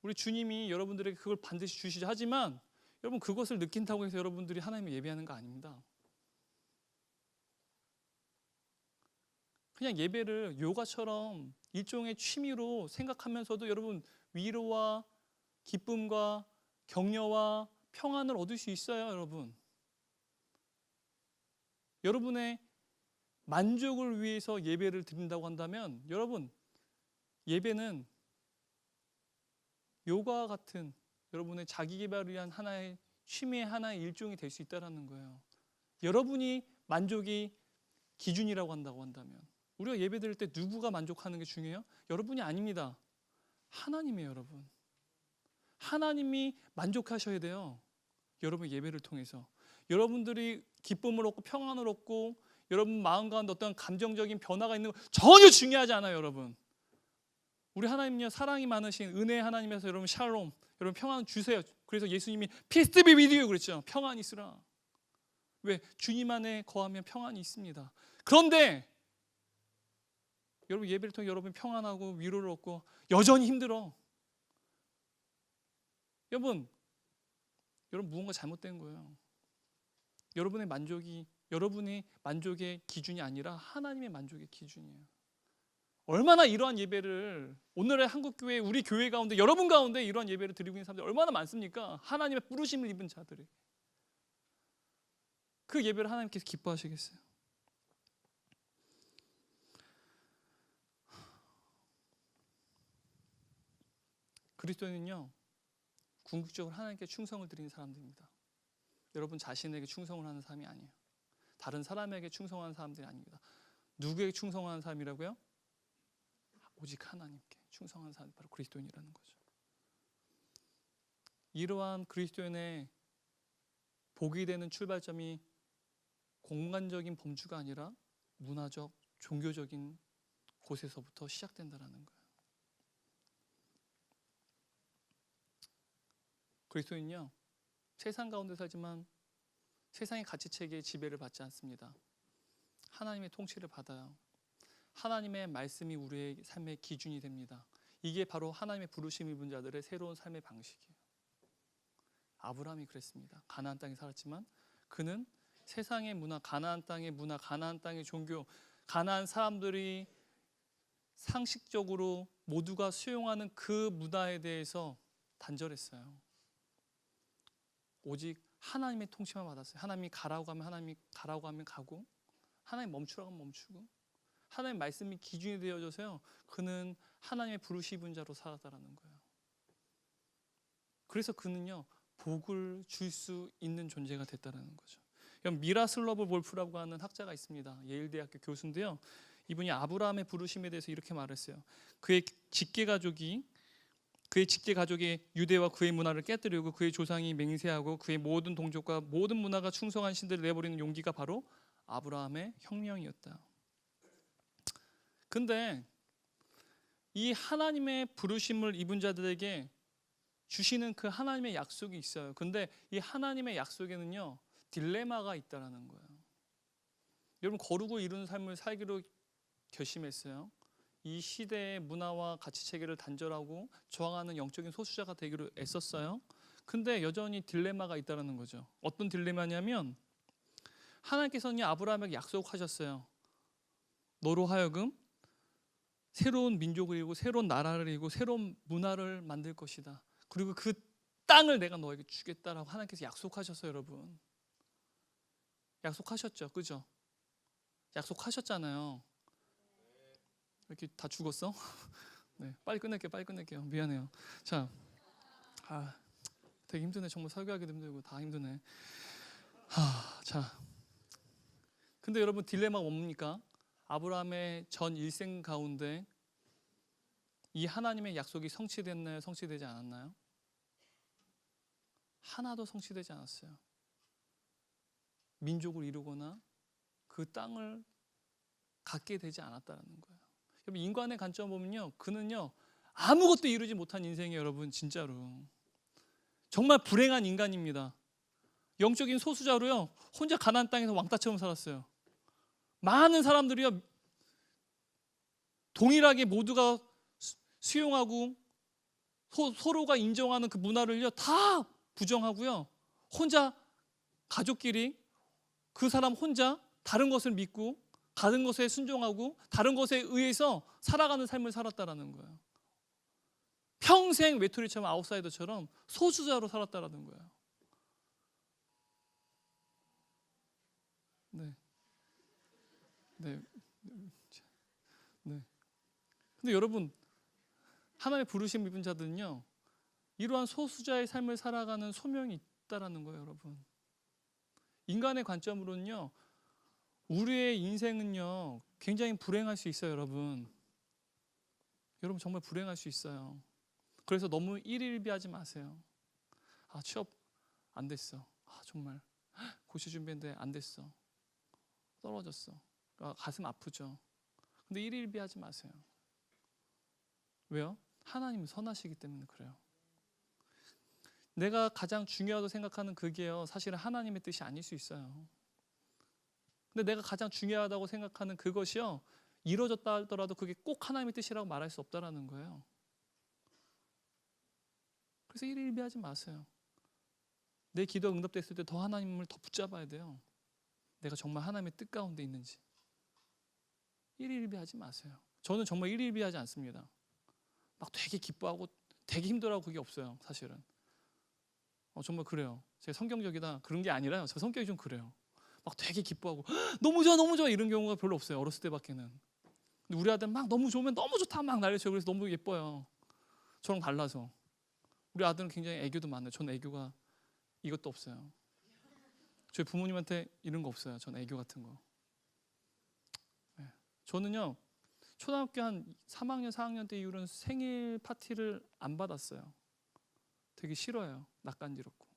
우리 주님이 여러분들에게 그걸 반드시 주시죠. 하지만 여러분 그것을 느낀다고 해서 여러분들이 하나님을 예배하는 거 아닙니다. 그냥 예배를 요가처럼 일종의 취미로 생각하면서도 여러분 위로와 기쁨과 격려와 평안을 얻을 수 있어요. 여러분의 만족을 위해서 예배를 드린다고 한다면, 여러분 예배는 요가와 같은 여러분의 자기 개발을 위한 하나의 취미의 하나의 일종이 될 수 있다는 거예요. 여러분이 만족이 기준이라고 한다고 한다면, 우리가 예배 드릴 때 누구가 만족하는 게 중요해요? 여러분이 아닙니다. 하나님이에요. 여러분 하나님이 만족하셔야 돼요. 여러분 예배를 통해서 여러분들이 기쁨을 얻고 평안을 얻고 여러분 마음 가운데 어떤 감정적인 변화가 있는 거 전혀 중요하지 않아요. 여러분 우리 하나님은요, 사랑이 많으신 은혜의 하나님에서 여러분 샬롬, 여러분 평안 주세요. 그래서 예수님이 Peace be with you 그랬죠. 평안이 있으라. 왜? 주님 안에 거하면 평안이 있습니다. 그런데 여러분 예배를 통해 여러분 평안하고 위로를 얻고 여전히 힘들어. 여러분 무언가 잘못된 거예요. 여러분의 만족의 기준이 아니라 하나님의 만족의 기준이에요. 얼마나 이러한 예배를, 오늘의 한국교회 우리 교회 가운데 여러분 가운데 이러한 예배를 드리고 있는 사람들이 얼마나 많습니까? 하나님의 부르심을 입은 자들이. 그 예배를 하나님께서 기뻐하시겠어요? 그리스도인은요, 궁극적으로 하나님께 충성을 드리는 사람들입니다. 여러분 자신에게 충성을 하는 사람이 아니에요. 다른 사람에게 충성하는 사람들이 아닙니다. 누구에게 충성하는 사람이라고요? 오직 하나님께 충성하는 사람이 바로 그리스도인이라는 거죠. 이러한 그리스도인의 복이 되는 출발점이 공간적인 범주가 아니라 문화적, 종교적인 곳에서부터 시작된다는 거예요. 그리스도인은요, 세상 가운데 살지만 세상의 가치체계의 지배를 받지 않습니다. 하나님의 통치를 받아요. 하나님의 말씀이 우리의 삶의 기준이 됩니다. 이게 바로 하나님의 부르심 입은 자들의 새로운 삶의 방식이에요. 아브라함이 그랬습니다. 가나안 땅에 살았지만 그는 세상의 문화, 가나안 땅의 문화, 가나안 땅의 종교, 가나안 사람들이 상식적으로 모두가 수용하는 그 문화에 대해서 단절했어요. 오직 하나님의 통치만 받았어요. 하나님이 가라고 하면 하나님이 가라고 하면 가고, 하나님 멈추라고 하면 멈추고, 하나님 말씀이 기준이 되어져서요, 그는 하나님의 부르심 입은 자로 살았다라는 거예요. 그래서 그는요, 복을 줄 수 있는 존재가 됐다라는 거죠. 미라슬러브 볼프라고 하는 학자가 있습니다. 예일대학교 교수인데요, 이분이 아브라함의 부르심에 대해서 이렇게 말했어요. 그의 직계 가족이 유대와 그의 문화를 깨뜨리고 그의 조상이 맹세하고 그의 모든 동족과 모든 문화가 충성한 신들을 내버리는 용기가 바로 아브라함의 혁명이었다. 근데 이 하나님의 부르심을 입은 자들에게 주시는 그 하나님의 약속이 있어요. 근데 이 하나님의 약속에는요, 딜레마가 있다라는 거예요. 여러분, 거룩을 이루는 삶을 살기로 결심했어요. 이 시대의 문화와 가치 체계를 단절하고 저항하는 영적인 소수자가 되기로 애썼어요. 근데 여전히 딜레마가 있다는 거죠. 어떤 딜레마냐면, 하나님께서는 아브라함에게 약속하셨어요. 너로 하여금 새로운 민족을 이루고 새로운 나라를 이루고 새로운 문화를 만들 것이다. 그리고 그 땅을 내가 너에게 주겠다라고 하나님께서 약속하셨어요. 여러분, 약속하셨죠, 그죠? 약속하셨잖아요. 이렇게 다 죽었어? 네, 빨리 끝낼게요. 미안해요. 자, 되게 힘드네. 정말 설교하기도 힘들고 다 힘드네. 자, 근데 여러분, 딜레마가 뭡니까? 아브라함의 전 일생 가운데 이 하나님의 약속이 성취됐나요? 성취되지 않았나요? 하나도 성취되지 않았어요. 민족을 이루거나 그 땅을 갖게 되지 않았다는 거예요. 여러분, 인간의 관점 보면요, 그는요, 아무것도 이루지 못한 인생이에요. 여러분, 진짜로 정말 불행한 인간입니다. 영적인 소수자로요, 혼자 가나안 땅에서 왕따처럼 살았어요. 많은 사람들이요, 동일하게 모두가 수용하고 서로가 인정하는 그 문화를요, 다 부정하고요, 혼자 가족끼리 그 사람 혼자 다른 것을 믿고 다른 것에 순종하고 다른 것에 의해서 살아가는 삶을 살았다라는 거예요. 평생 외톨이처럼 아웃사이더처럼 소수자로 살았다라는 거예요. 네. 근데 여러분, 하나님의 부르심 입은 자들은요, 이러한 소수자의 삶을 살아가는 소명이 있다라는 거예요. 여러분, 인간의 관점으로는요, 우리의 인생은요, 굉장히 불행할 수 있어요. 여러분 정말 불행할 수 있어요. 그래서 너무 일일비하지 마세요. 취업 안 됐어. 정말 고시 준비했는데 안 됐어. 떨어졌어. 가슴 아프죠. 근데 일일비하지 마세요. 왜요? 하나님은 선하시기 때문에 그래요. 내가 가장 중요하다고 생각하는 그게요, 사실은 하나님의 뜻이 아닐 수 있어요. 근데 내가 가장 중요하다고 생각하는 그것이요, 이루어졌다 하더라도 그게 꼭 하나님의 뜻이라고 말할 수 없다라는 거예요. 그래서 일일비하지 마세요. 내 기도가 응답됐을 때 더 하나님을 더 붙잡아야 돼요. 내가 정말 하나님의 뜻 가운데 있는지. 일일비하지 마세요. 저는 정말 일일비하지 않습니다. 막 되게 기뻐하고 되게 힘들어하고 그게 없어요. 사실은 정말 그래요. 제가 성경적이다 그런 게 아니라요, 저 성격이 좀 그래요. 막 되게 기뻐하고 너무 좋아 이런 경우가 별로 없어요. 어렸을 때밖에는. 근데 우리 아들 막 너무 좋으면 너무 좋다 막 난리쳐요. 그래서 너무 예뻐요. 저랑 달라서. 우리 아들은 굉장히 애교도 많아요. 저는 애교가 이것도 없어요. 저희 부모님한테 이런 거 없어요. 전 애교 같은 거. 네. 저는요, 초등학교 한 3학년 4학년 때 이후로는 생일 파티를 안 받았어요. 되게 싫어요. 낯간지럽고.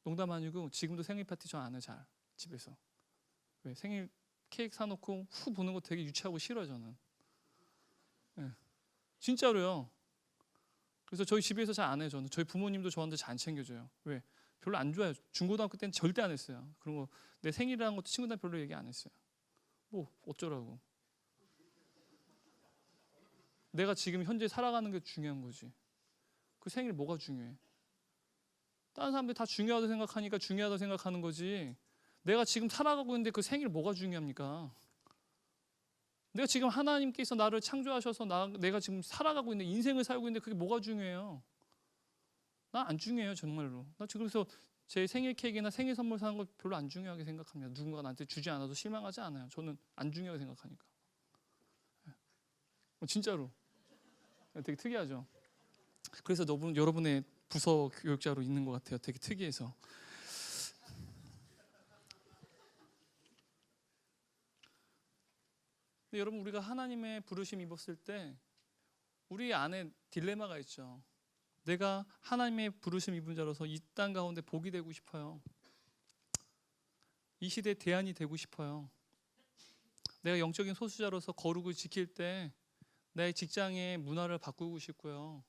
농담 아니고 지금도 생일 파티 전 안 해요. 잘 집에서. 왜? 생일 케이크 사놓고 후 보는 거 되게 유치하고 싫어요. 저는. 네. 진짜로요. 그래서 저희 집에서 잘 안 해요. 저는. 저희 부모님도 저한테 잘 안 챙겨줘요. 왜? 별로 안 좋아해요. 중고등학교 때는 절대 안 했어요. 그런 거 내 생일이라는 것도 친구들한테 별로 얘기 안 했어요. 뭐 어쩌라고. 내가 지금 현재 살아가는 게 중요한 거지. 그 생일 뭐가 중요해? 다른 사람들이 다 중요하다고 생각하니까 중요하다고 생각하는 거지. 내가 지금 살아가고 있는데 그 생일 뭐가 중요합니까? 내가 지금 하나님께서 나를 창조하셔서 내가 지금 살아가고 있는 인생을 살고 있는데 그게 뭐가 중요해요? 나 안 중요해요. 정말로. 나 지금 그래서 제 생일 케이크나 생일 선물 사는 거 별로 안 중요하게 생각합니다. 누군가 나한테 주지 않아도 실망하지 않아요. 저는 안 중요하게 생각하니까. 진짜로. 되게 특이하죠. 그래서 여러분의 부서 교육자로 있는 것 같아요. 되게 특이해서. 근데 여러분, 우리가 하나님의 부르심 입었을 때 우리 안에 딜레마가 있죠. 내가 하나님의 부르심 입은 자로서 이 땅 가운데 복이 되고 싶어요. 이 시대의 대안이 되고 싶어요. 내가 영적인 소수자로서 거룩을 지킬 때 내 직장의 문화를 바꾸고 싶고요.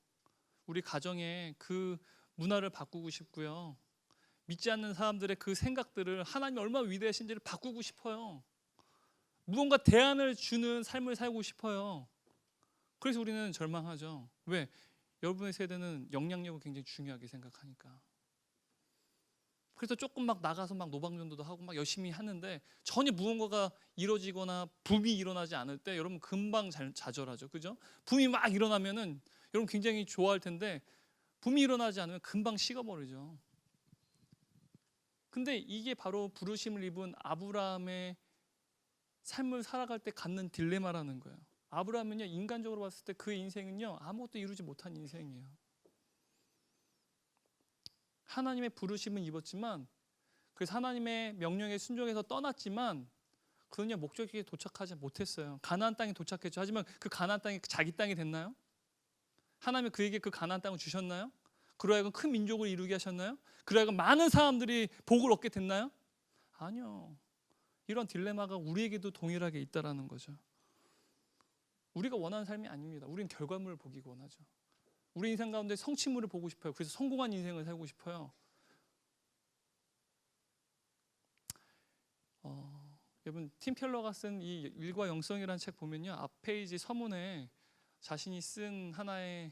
우리 가정의 그 문화를 바꾸고 싶고요. 믿지 않는 사람들의 그 생각들을 하나님이 얼마나 위대하신지를 바꾸고 싶어요. 무언가 대안을 주는 삶을 살고 싶어요. 그래서 우리는 절망하죠. 왜? 여러분의 세대는 영향력을 굉장히 중요하게 생각하니까. 그래서 조금 막 나가서 막 노방전도도 하고 막 열심히 하는데 전혀 무언가가 이루어지거나 붐이 일어나지 않을 때 여러분 금방 좌절하죠. 그죠? 붐이 막 일어나면은 여러분 굉장히 좋아할 텐데 붐이 일어나지 않으면 금방 식어버리죠. 근데 이게 바로 부르심을 입은 아브라함의 삶을 살아갈 때 갖는 딜레마라는 거예요. 아브라함은요, 인간적으로 봤을 때 그의 인생은요 아무것도 이루지 못한 인생이에요. 하나님의 부르심은 입었지만, 그래서 하나님의 명령에 순종해서 떠났지만 그는요 목적지에 도착하지 못했어요. 가나안 땅에 도착했죠. 하지만 그 가나안 땅이 자기 땅이 됐나요? 하나님이 그에게 그 가나안 땅을 주셨나요? 그로 하여금 큰 민족을 이루게 하셨나요? 그로 하여금 많은 사람들이 복을 얻게 됐나요? 아니요. 이런 딜레마가 우리에게도 동일하게 있다라는 거죠. 우리가 원하는 삶이 아닙니다. 우리는 결과물을 보기 원하죠. 우리 인생 가운데 성취물을 보고 싶어요. 그래서 성공한 인생을 살고 싶어요. 여러분, 팀 켈러가 쓴 이 일과 영성이라는 책 보면요, 앞 페이지 서문에 자신이 쓴 하나의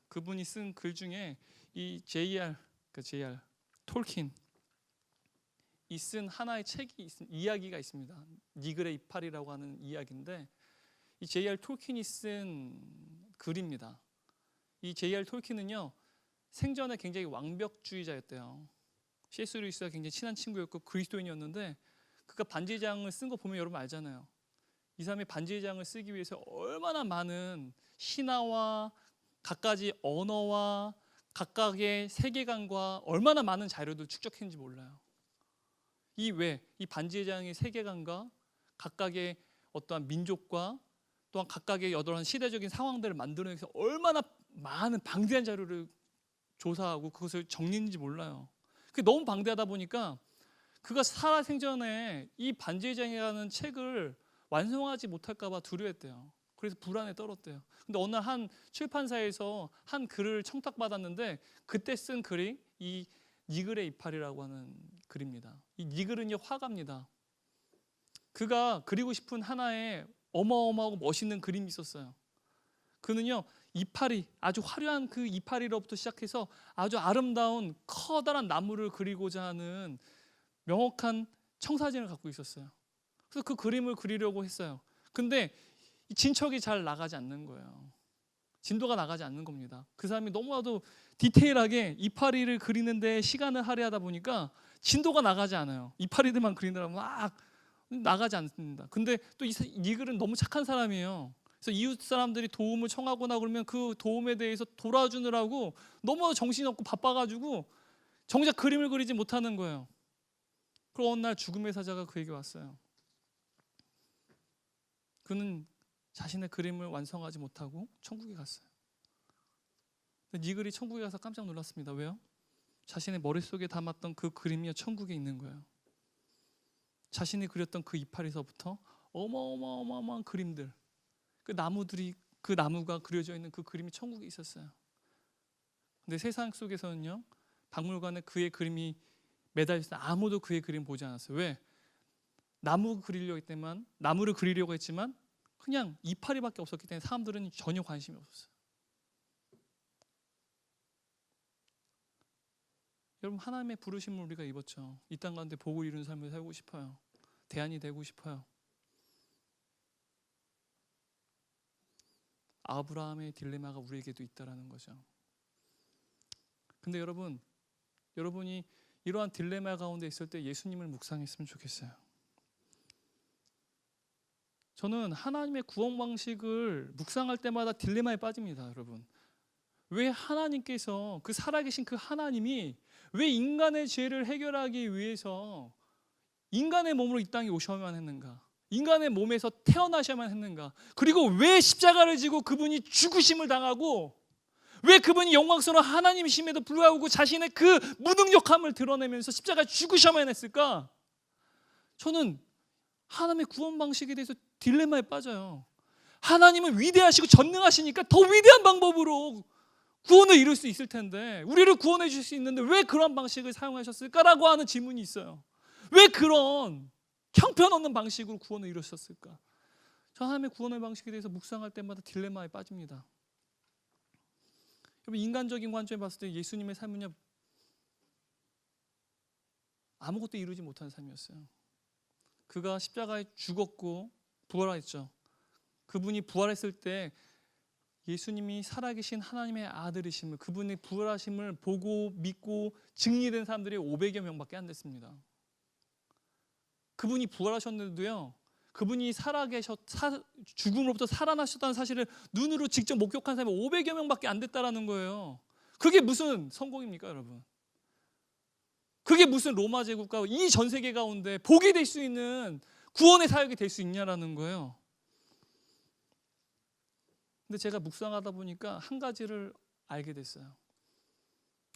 그분이 쓴 글 중에 이 JR 톨킨 이 쓴 하나의 이야기가 있습니다. 니글의 이파리라고 하는 이야기인데, 이 JR 톨킨이 쓴 글입니다. 이 JR 톨킨은요 생전에 굉장히 완벽주의자였대요. C.S. 루이스가 굉장히 친한 친구였고 그리스도인이었는데, 그가 반지장을 쓴 거 보면 여러분 알잖아요. 이 사람이 반지장을 쓰기 위해서 얼마나 많은 신화와 각가지 언어와 각각의 세계관과 얼마나 많은 자료들을 축적했는지 몰라요. 이 반지장의 세계관과 각각의 어떠한 민족과 또한 각각의 여러한 시대적인 상황들을 만들어내기 위해서 얼마나 많은 방대한 자료를 조사하고 그것을 정리했는지 몰라요. 그게 너무 방대하다 보니까 그가 살아생전에 이 반지장이라는 책을 완성하지 못할까 봐 두려워했대요. 그래서 불안에 떨었대요. 근데 어느 날 한 출판사에서 한 글을 청탁받았는데 그때 쓴 글이 이 니글의 이파리라고 하는 글입니다. 이 니글은요 화가입니다. 그가 그리고 싶은 하나의 어마어마하고 멋있는 그림이 있었어요. 그는요 이파리, 아주 화려한 그 이파리로부터 시작해서 아주 아름다운 커다란 나무를 그리고자 하는 명확한 청사진을 갖고 있었어요. 그래서 그 그림을 그리려고 했어요. 근데 진척이 잘 나가지 않는 거예요. 진도가 나가지 않는 겁니다. 그 사람이 너무나도 디테일하게 이파리를 그리는데 시간을 할애하다 보니까 진도가 나가지 않아요. 이파리들만 그리느라 막 나가지 않습니다. 근데 또 이 글은 너무 착한 사람이에요. 그래서 이웃 사람들이 도움을 청하거나 그러면 그 도움에 대해서 돌아주느라고 너무 정신없고 바빠가지고 정작 그림을 그리지 못하는 거예요. 그리고 어느 날 죽음의 사자가 그에게 왔어요. 그는 자신의 그림을 완성하지 못하고 천국에 갔어요. 근데 이 글이 천국에 가서 깜짝 놀랐습니다. 왜요? 자신의 머릿속에 담았던 그 그림이 천국에 있는 거예요. 자신이 그렸던 그 이파리서부터 어마어마한 그림들, 그 나무가 그려져 있는 그 그림이 천국에 있었어요. 근데 세상 속에서는요, 박물관에 그의 그림이 매달려 있을 때 아무도 그의 그림 보지 않았어요. 왜? 나무를 그리려고 했지만 그냥 이파리밖에 없었기 때문에 사람들은 전혀 관심이 없었어요. 여러분, 하나님의 부르심을 우리가 입었죠. 이 땅 가운데 복을 이루는 삶을 살고 싶어요. 대안이 되고 싶어요. 아브라함의 딜레마가 우리에게도 있다라는 거죠. 근데 여러분이 이러한 딜레마 가운데 있을 때 예수님을 묵상했으면 좋겠어요. 저는 하나님의 구원 방식을 묵상할 때마다 딜레마에 빠집니다, 여러분. 왜 하나님께서 그 살아계신 그 하나님이 왜 인간의 죄를 해결하기 위해서 인간의 몸으로 이 땅에 오셔야만 했는가? 인간의 몸에서 태어나셔야만 했는가? 그리고 왜 십자가를 지고 그분이 죽으심을 당하고 왜 그분이 영광스러운 하나님이심에도 불구하고 자신의 그 무능력함을 드러내면서 십자가에 죽으셔야만 했을까? 저는 하나님의 구원 방식에 대해서 딜레마에 빠져요. 하나님은 위대하시고 전능하시니까 더 위대한 방법으로 구원을 이룰 수 있을 텐데, 우리를 구원해 주실 수 있는데 왜 그런 방식을 사용하셨을까라고 하는 질문이 있어요. 왜 그런 형편없는 방식으로 구원을 이루셨을까? 저 하나님의 구원의 방식에 대해서 묵상할 때마다 딜레마에 빠집니다. 여러분, 인간적인 관점에 봤을 때 예수님의 삶은요, 아무것도 이루지 못한 삶이었어요. 그가 십자가에 죽었고 부활했죠. 그분이 부활했을 때 예수님이 살아계신 하나님의 아들이심을, 그분의 부활하심을 보고 믿고 증리된 사람들이 500여 명밖에 안 됐습니다. 그분이 부활하셨는데도요, 그분이 죽음으로부터 살아나셨다는 사실을 눈으로 직접 목격한 사람이 500여 명밖에 안 됐다라는 거예요. 그게 무슨 성공입니까, 여러분? 그게 무슨 로마 제국과 이 전 세계 가운데 복이 될 수 있는 구원의 사역이 될 수 있냐라는 거예요. 근데 제가 묵상하다 보니까 한 가지를 알게 됐어요.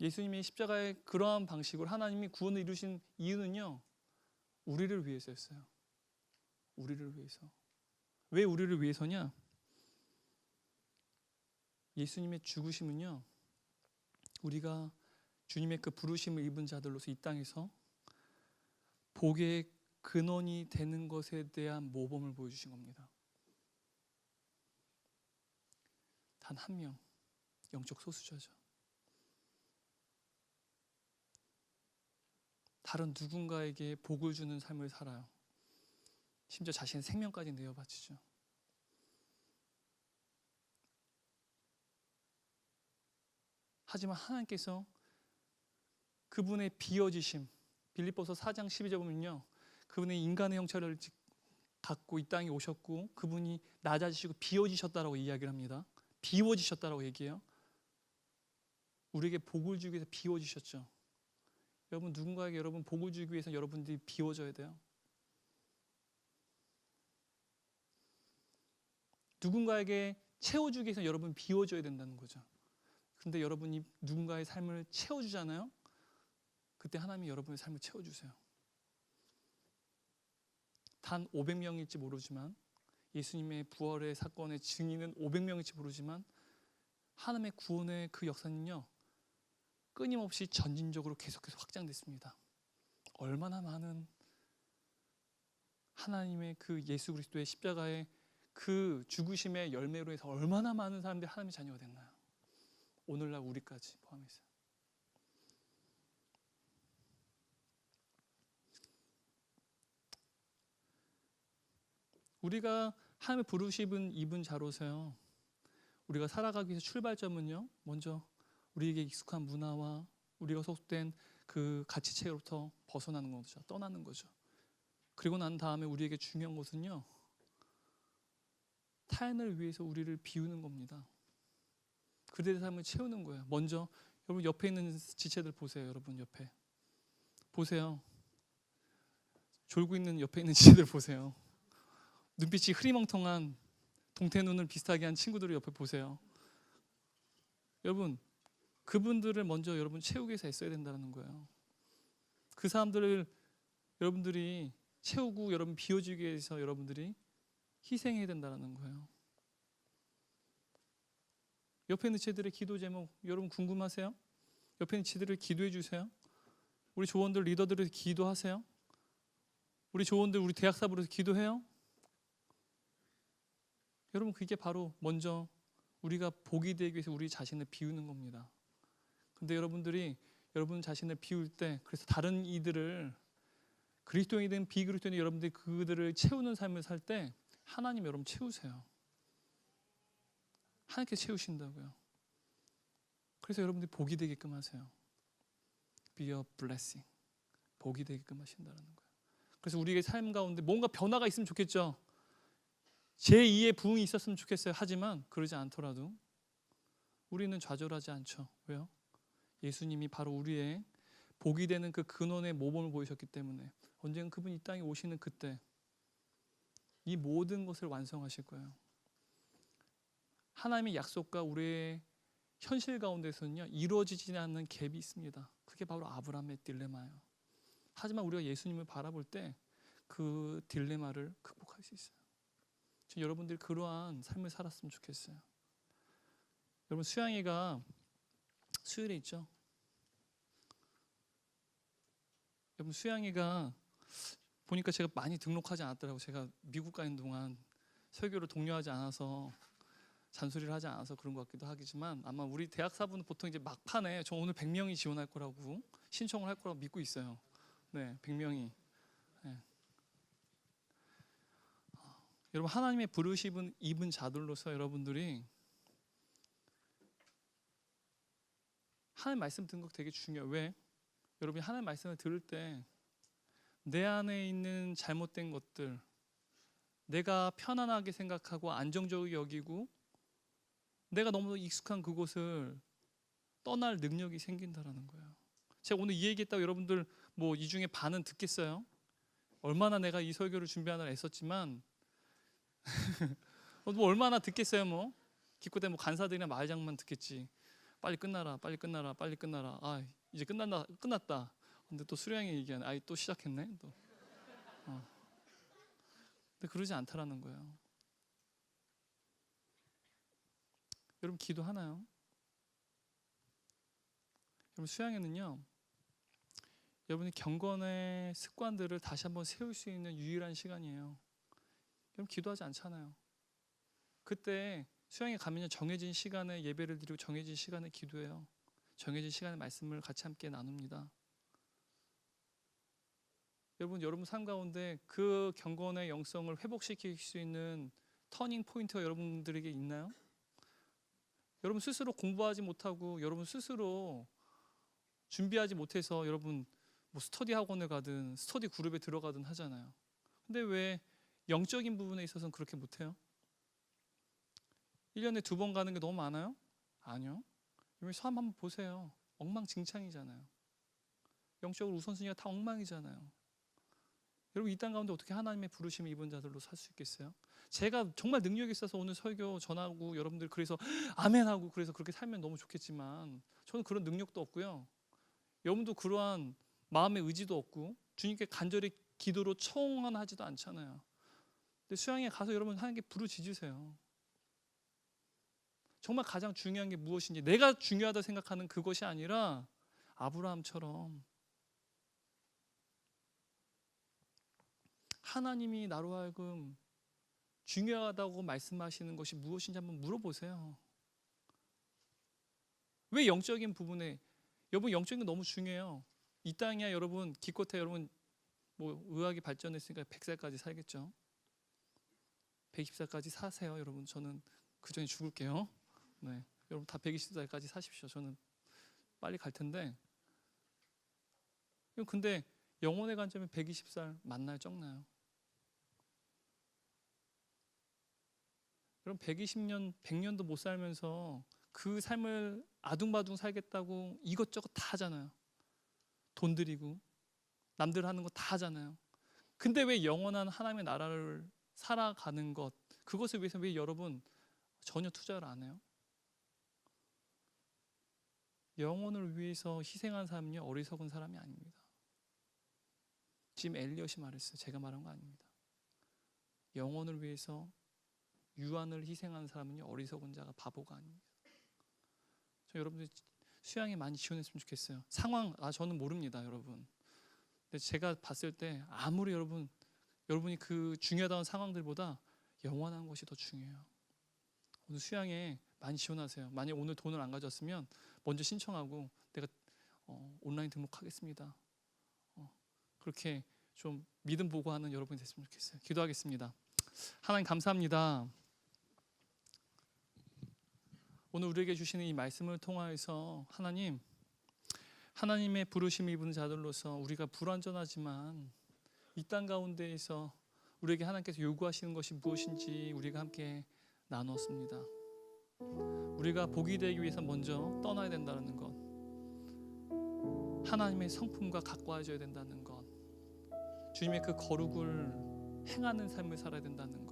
예수님이 십자가의 그러한 방식으로 하나님이 구원을 이루신 이유는요, 우리를 위해서였어요. 우리를 위해서. 왜 우리를 위해서냐? 예수님의 죽으심은요, 우리가 주님의 그 부르심을 입은 자들로서 이 땅에서 복의 근원이 되는 것에 대한 모범을 보여주신 겁니다. 단 한 명, 영적 소수자죠. 다른 누군가에게 복을 주는 삶을 살아요. 심지어 자신의 생명까지 내어 바치죠. 하지만 하나님께서 그분의 비어지심, 빌립보서 4장 12절 보면요, 그분의 인간의 형체를 갖고 이 땅에 오셨고 그분이 낮아지시고 비워지셨다라고 이야기를 합니다. 비워지셨다라고 얘기해요. 우리에게 복을 주기 위해서 비워지셨죠. 여러분, 누군가에게 여러분 복을 주기 위해서 여러분들이 비워져야 돼요. 누군가에게 채워주기 위해서 여러분 비워줘야 된다는 거죠. 그런데 여러분이 누군가의 삶을 채워주잖아요. 그때 하나님이 여러분의 삶을 채워주세요. 단 500명일지 모르지만, 예수님의 부활의 사건의 증인은 500명일지 모르지만, 하나님의 구원의 그 역사는요, 끊임없이 전진적으로 계속해서 확장됐습니다. 얼마나 많은 하나님의 그 예수 그리스도의 십자가의 그 죽으심의 열매로 해서 얼마나 많은 사람들이 하나님의 자녀가 됐나요? 오늘날 우리까지 포함해서. 우리가 하나님의 부르심은 입은 자로서요, 우리가 살아가기 위해서 출발점은요, 먼저 우리에게 익숙한 문화와 우리가 속된 그 가치체로부터 벗어나는 거죠. 떠나는 거죠. 그리고 난 다음에 우리에게 중요한 것은요, 타인을 위해서 우리를 비우는 겁니다. 그들의 삶을 채우는 거예요. 먼저 여러분 옆에 있는 지체들 보세요. 여러분 옆에 보세요. 졸고 있는 옆에 있는 지체들 보세요. 눈빛이 흐리멍텅한 동태 눈을 비슷하게 한 친구들을 옆에 보세요. 여러분, 그분들을 먼저 여러분 채우기 위해서 애써야 된다는 거예요. 그 사람들을 여러분들이 채우고 여러분 비워주기 위해서 여러분들이 희생해야 된다는 거예요. 옆에 있는 지체들의 기도 제목 여러분 궁금하세요? 옆에 있는 지체들을 기도해 주세요. 우리 조원들 리더들을 기도하세요. 우리 조원들 우리 대학사부에서 기도해요. 여러분, 그게 바로 먼저 우리가 복이 되기 위해서 우리 자신을 비우는 겁니다. 근데 여러분들이 여러분 자신을 비울 때, 그래서 다른 이들을 그리스도인이든 비그리스도인이든 여러분들이 그들을 채우는 삶을 살 때 하나님 여러분 채우세요. 하나님께 채우신다고요. 그래서 여러분들이 복이 되게끔 하세요. Be a blessing. 복이 되게끔 하신다는 거예요. 그래서 우리의 삶 가운데 뭔가 변화가 있으면 좋겠죠. 제2의 부흥이 있었으면 좋겠어요. 하지만 그러지 않더라도 우리는 좌절하지 않죠. 왜요? 예수님이 바로 우리의 복이 되는 그 근원의 모범을 보이셨기 때문에 언젠가 그분이 이 땅에 오시는 그때 이 모든 것을 완성하실 거예요. 하나님의 약속과 우리의 현실 가운데서는요, 이루어지지 않는 갭이 있습니다. 그게 바로 아브라함의 딜레마예요. 하지만 우리가 예수님을 바라볼 때 그 딜레마를 극복할 수 있어요. 여러분들이 그러한 삶을 살았으면 좋겠어요. 여러분, 수양이가 수요일에 있죠? 여러분, 수양이가 보니까 제가 많이 등록하지 않았더라고요. 제가 미국 가는 동안 설교를 독려하지 않아서 잔소리를 하지 않아서 그런 것 같기도 하지만 아마 우리 대학사분은 보통 이제 막판에 저 오늘 100명이 지원할 거라고 신청을 할 거라고 믿고 있어요. 네, 100명이. 네. 여러분, 하나님의 부르심은 입은 자들로서 여러분들이 하나님 말씀 듣는 거 되게 중요해요. 왜? 여러분이 하나님 말씀을 들을 때 내 안에 있는 잘못된 것들, 내가 편안하게 생각하고 안정적으로 여기고 내가 너무 익숙한 그곳을 떠날 능력이 생긴다라는 거예요. 제가 오늘 이 얘기했다고 여러분들 뭐 이 중에 반은 듣겠어요? 얼마나 내가 이 설교를 준비하느라 애썼지만 뭐 얼마나 듣겠어요? 뭐 기껏해 뭐 간사들이나 마을장만 듣겠지. 빨리 끝나라, 빨리 끝나라, 빨리 끝나라. 아, 이제 끝났다. 근데 또 수량이 얘기하네. 아, 또 시작했네. 또. 근데 그러지 않다라는 거예요. 여러분, 기도하나요? 여러분, 수양에는요, 여러분이 경건의 습관들을 다시 한번 세울 수 있는 유일한 시간이에요. 여러분, 기도하지 않잖아요. 그때 수양에 가면요, 정해진 시간에 예배를 드리고 정해진 시간에 기도해요. 정해진 시간에 말씀을 같이 함께 나눕니다. 여러분 삶 가운데 그 경건의 영성을 회복시킬 수 있는 터닝 포인트가 여러분들에게 있나요? 여러분 스스로 공부하지 못하고 여러분 스스로 준비하지 못해서 여러분 뭐 스터디 학원에 가든 스터디 그룹에 들어가든 하잖아요. 근데 왜 영적인 부분에 있어서는 그렇게 못해요? 1년에 2번 가는 게 너무 많아요? 아니요. 여러분 삶 한번 보세요. 엉망진창이잖아요. 영적으로 우선순위가 다 엉망이잖아요. 여러분 이 땅 가운데 어떻게 하나님의 부르심을 입은 자들로 살 수 있겠어요? 제가 정말 능력이 있어서 오늘 설교 전하고 여러분들 그래서 아멘하고 그래서 그렇게 살면 너무 좋겠지만 저는 그런 능력도 없고요. 여러분도 그러한 마음의 의지도 없고 주님께 간절히 기도로 청원하지도 않잖아요. 근데 수양에 가서 여러분 하나님께 부르짖으세요. 정말 가장 중요한 게 무엇인지 내가 중요하다 생각하는 그것이 아니라 아브라함처럼 하나님이 나로 하여금 중요하다고 말씀하시는 것이 무엇인지 한번 물어보세요. 왜 영적인 부분에 여러분 영적인 게 너무 중요해요. 이 땅이야 여러분 기껏해 여러분 뭐 의학이 발전했으니까 100살까지 살겠죠. 120살까지 사세요 여러분. 저는 그 전에 죽을게요. 네, 여러분 다 120살까지 사십시오. 저는 빨리 갈 텐데. 근데 영혼의 관점에 120살 맞나요? 적나요? 여러분 120년, 100년도 못 살면서 그 삶을 아둥바둥 살겠다고 이것저것 다 하잖아요. 돈 들이고 남들 하는 거 다 하잖아요. 근데 왜 영원한 하나님의 나라를 살아가는 것 그것을 위해서 왜 여러분 전혀 투자를 안 해요? 영혼을 위해서 희생한 사람은요 어리석은 사람이 아닙니다. 지금 엘리엇이 말했어요. 제가 말한 거 아닙니다. 영혼을 위해서 유한을 희생한 사람은요 어리석은 자가 바보가 아닙니다. 저 여러분들 수양에 많이 지원했으면 좋겠어요. 상황 저는 모릅니다 여러분. 근데 제가 봤을 때 아무리 여러분이 그 중요하다는 상황들보다 영원한 것이 더 중요해요. 오늘 수양에 많이 지원하세요. 만약 오늘 돈을 안 가졌으면 먼저 신청하고 내가 온라인 등록하겠습니다. 그렇게 좀 믿음 보고 하는 여러분이 됐으면 좋겠어요. 기도하겠습니다. 하나님 감사합니다. 오늘 우리에게 주시는 이 말씀을 통하여서 하나님 하나님의 부르심을 입은 자들로서 우리가 불완전하지만 이 땅 가운데에서 우리에게 하나님께서 요구하시는 것이 무엇인지 우리가 함께 나눴습니다. 우리가 복이 되기 위해서 먼저 떠나야 된다는 것, 하나님의 성품과 가까워져야 된다는 것, 주님의 그 거룩을 행하는 삶을 살아야 된다는 것,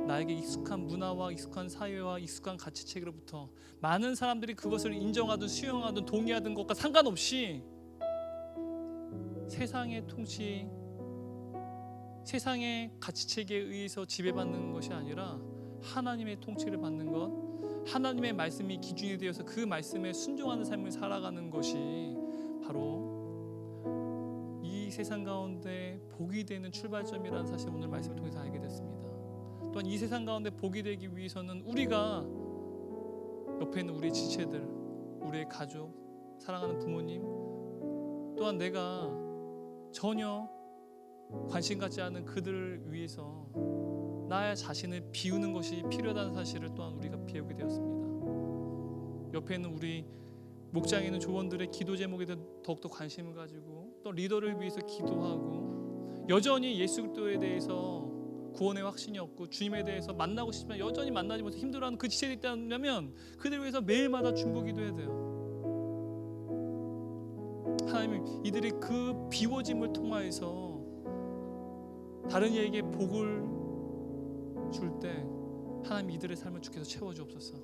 나에게 익숙한 문화와 익숙한 사회와 익숙한 가치체계로부터 많은 사람들이 그것을 인정하든 수용하든 동의하든 것과 상관없이 세상의 통치, 세상의 가치체계에 의해서 지배받는 것이 아니라 하나님의 통치를 받는 것, 하나님의 말씀이 기준이 되어서 그 말씀에 순종하는 삶을 살아가는 것이 바로 이 세상 가운데 복이 되는 출발점이라는 사실을 오늘 말씀을 통해서 알게 됐습니다. 또한 이 세상 가운데 복이 되기 위해서는 우리가 옆에 있는 우리의 지체들, 우리의 가족, 사랑하는 부모님, 또한 내가 전혀 관심 갖지 않은 그들을 위해서 나의 자신을 비우는 것이 필요하다는 사실을 또한 우리가 배우게 되었습니다. 옆에 있는 우리 목장에 있는 조원들의 기도 제목에 더욱더 관심을 가지고 또 리더를 위해서 기도하고, 여전히 예수 그리스도에 대해서 구원의 확신이 없고 주님에 대해서 만나고 싶지만 여전히 만나지 못해서 힘들어하는 그 지체들이 있다면 그들을 위해서 매일마다 중보기도해야 돼요. 하나님, 이들이 그 비워짐을 통하여서 다른 이에게 복을 줄 때 하나님 이들의 삶을 주께서 채워주옵소서.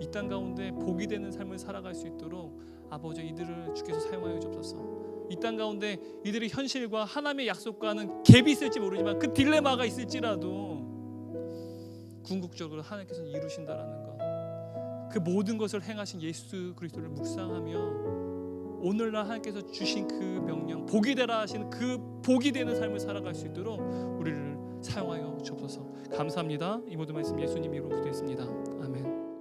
이 땅 가운데 복이 되는 삶을 살아갈 수 있도록 아버지 이들을 주께서 사용하여 주옵소서. 이 땅 가운데 이들의 현실과 하나님의 약속과는 갭이 있을지 모르지만 그 딜레마가 있을지라도 궁극적으로 하나님께서 이루신다라는 것, 그 모든 것을 행하신 예수 그리스도를 묵상하며 오늘날 하나님께서 주신 그 명령, 복이 되라 하시는 그 복이 되는 삶을 살아갈 수 있도록 우리를 사용하여 주옵소서. 감사합니다. 이 모든 말씀 예수님 이름으로 기도했습니다. 아멘.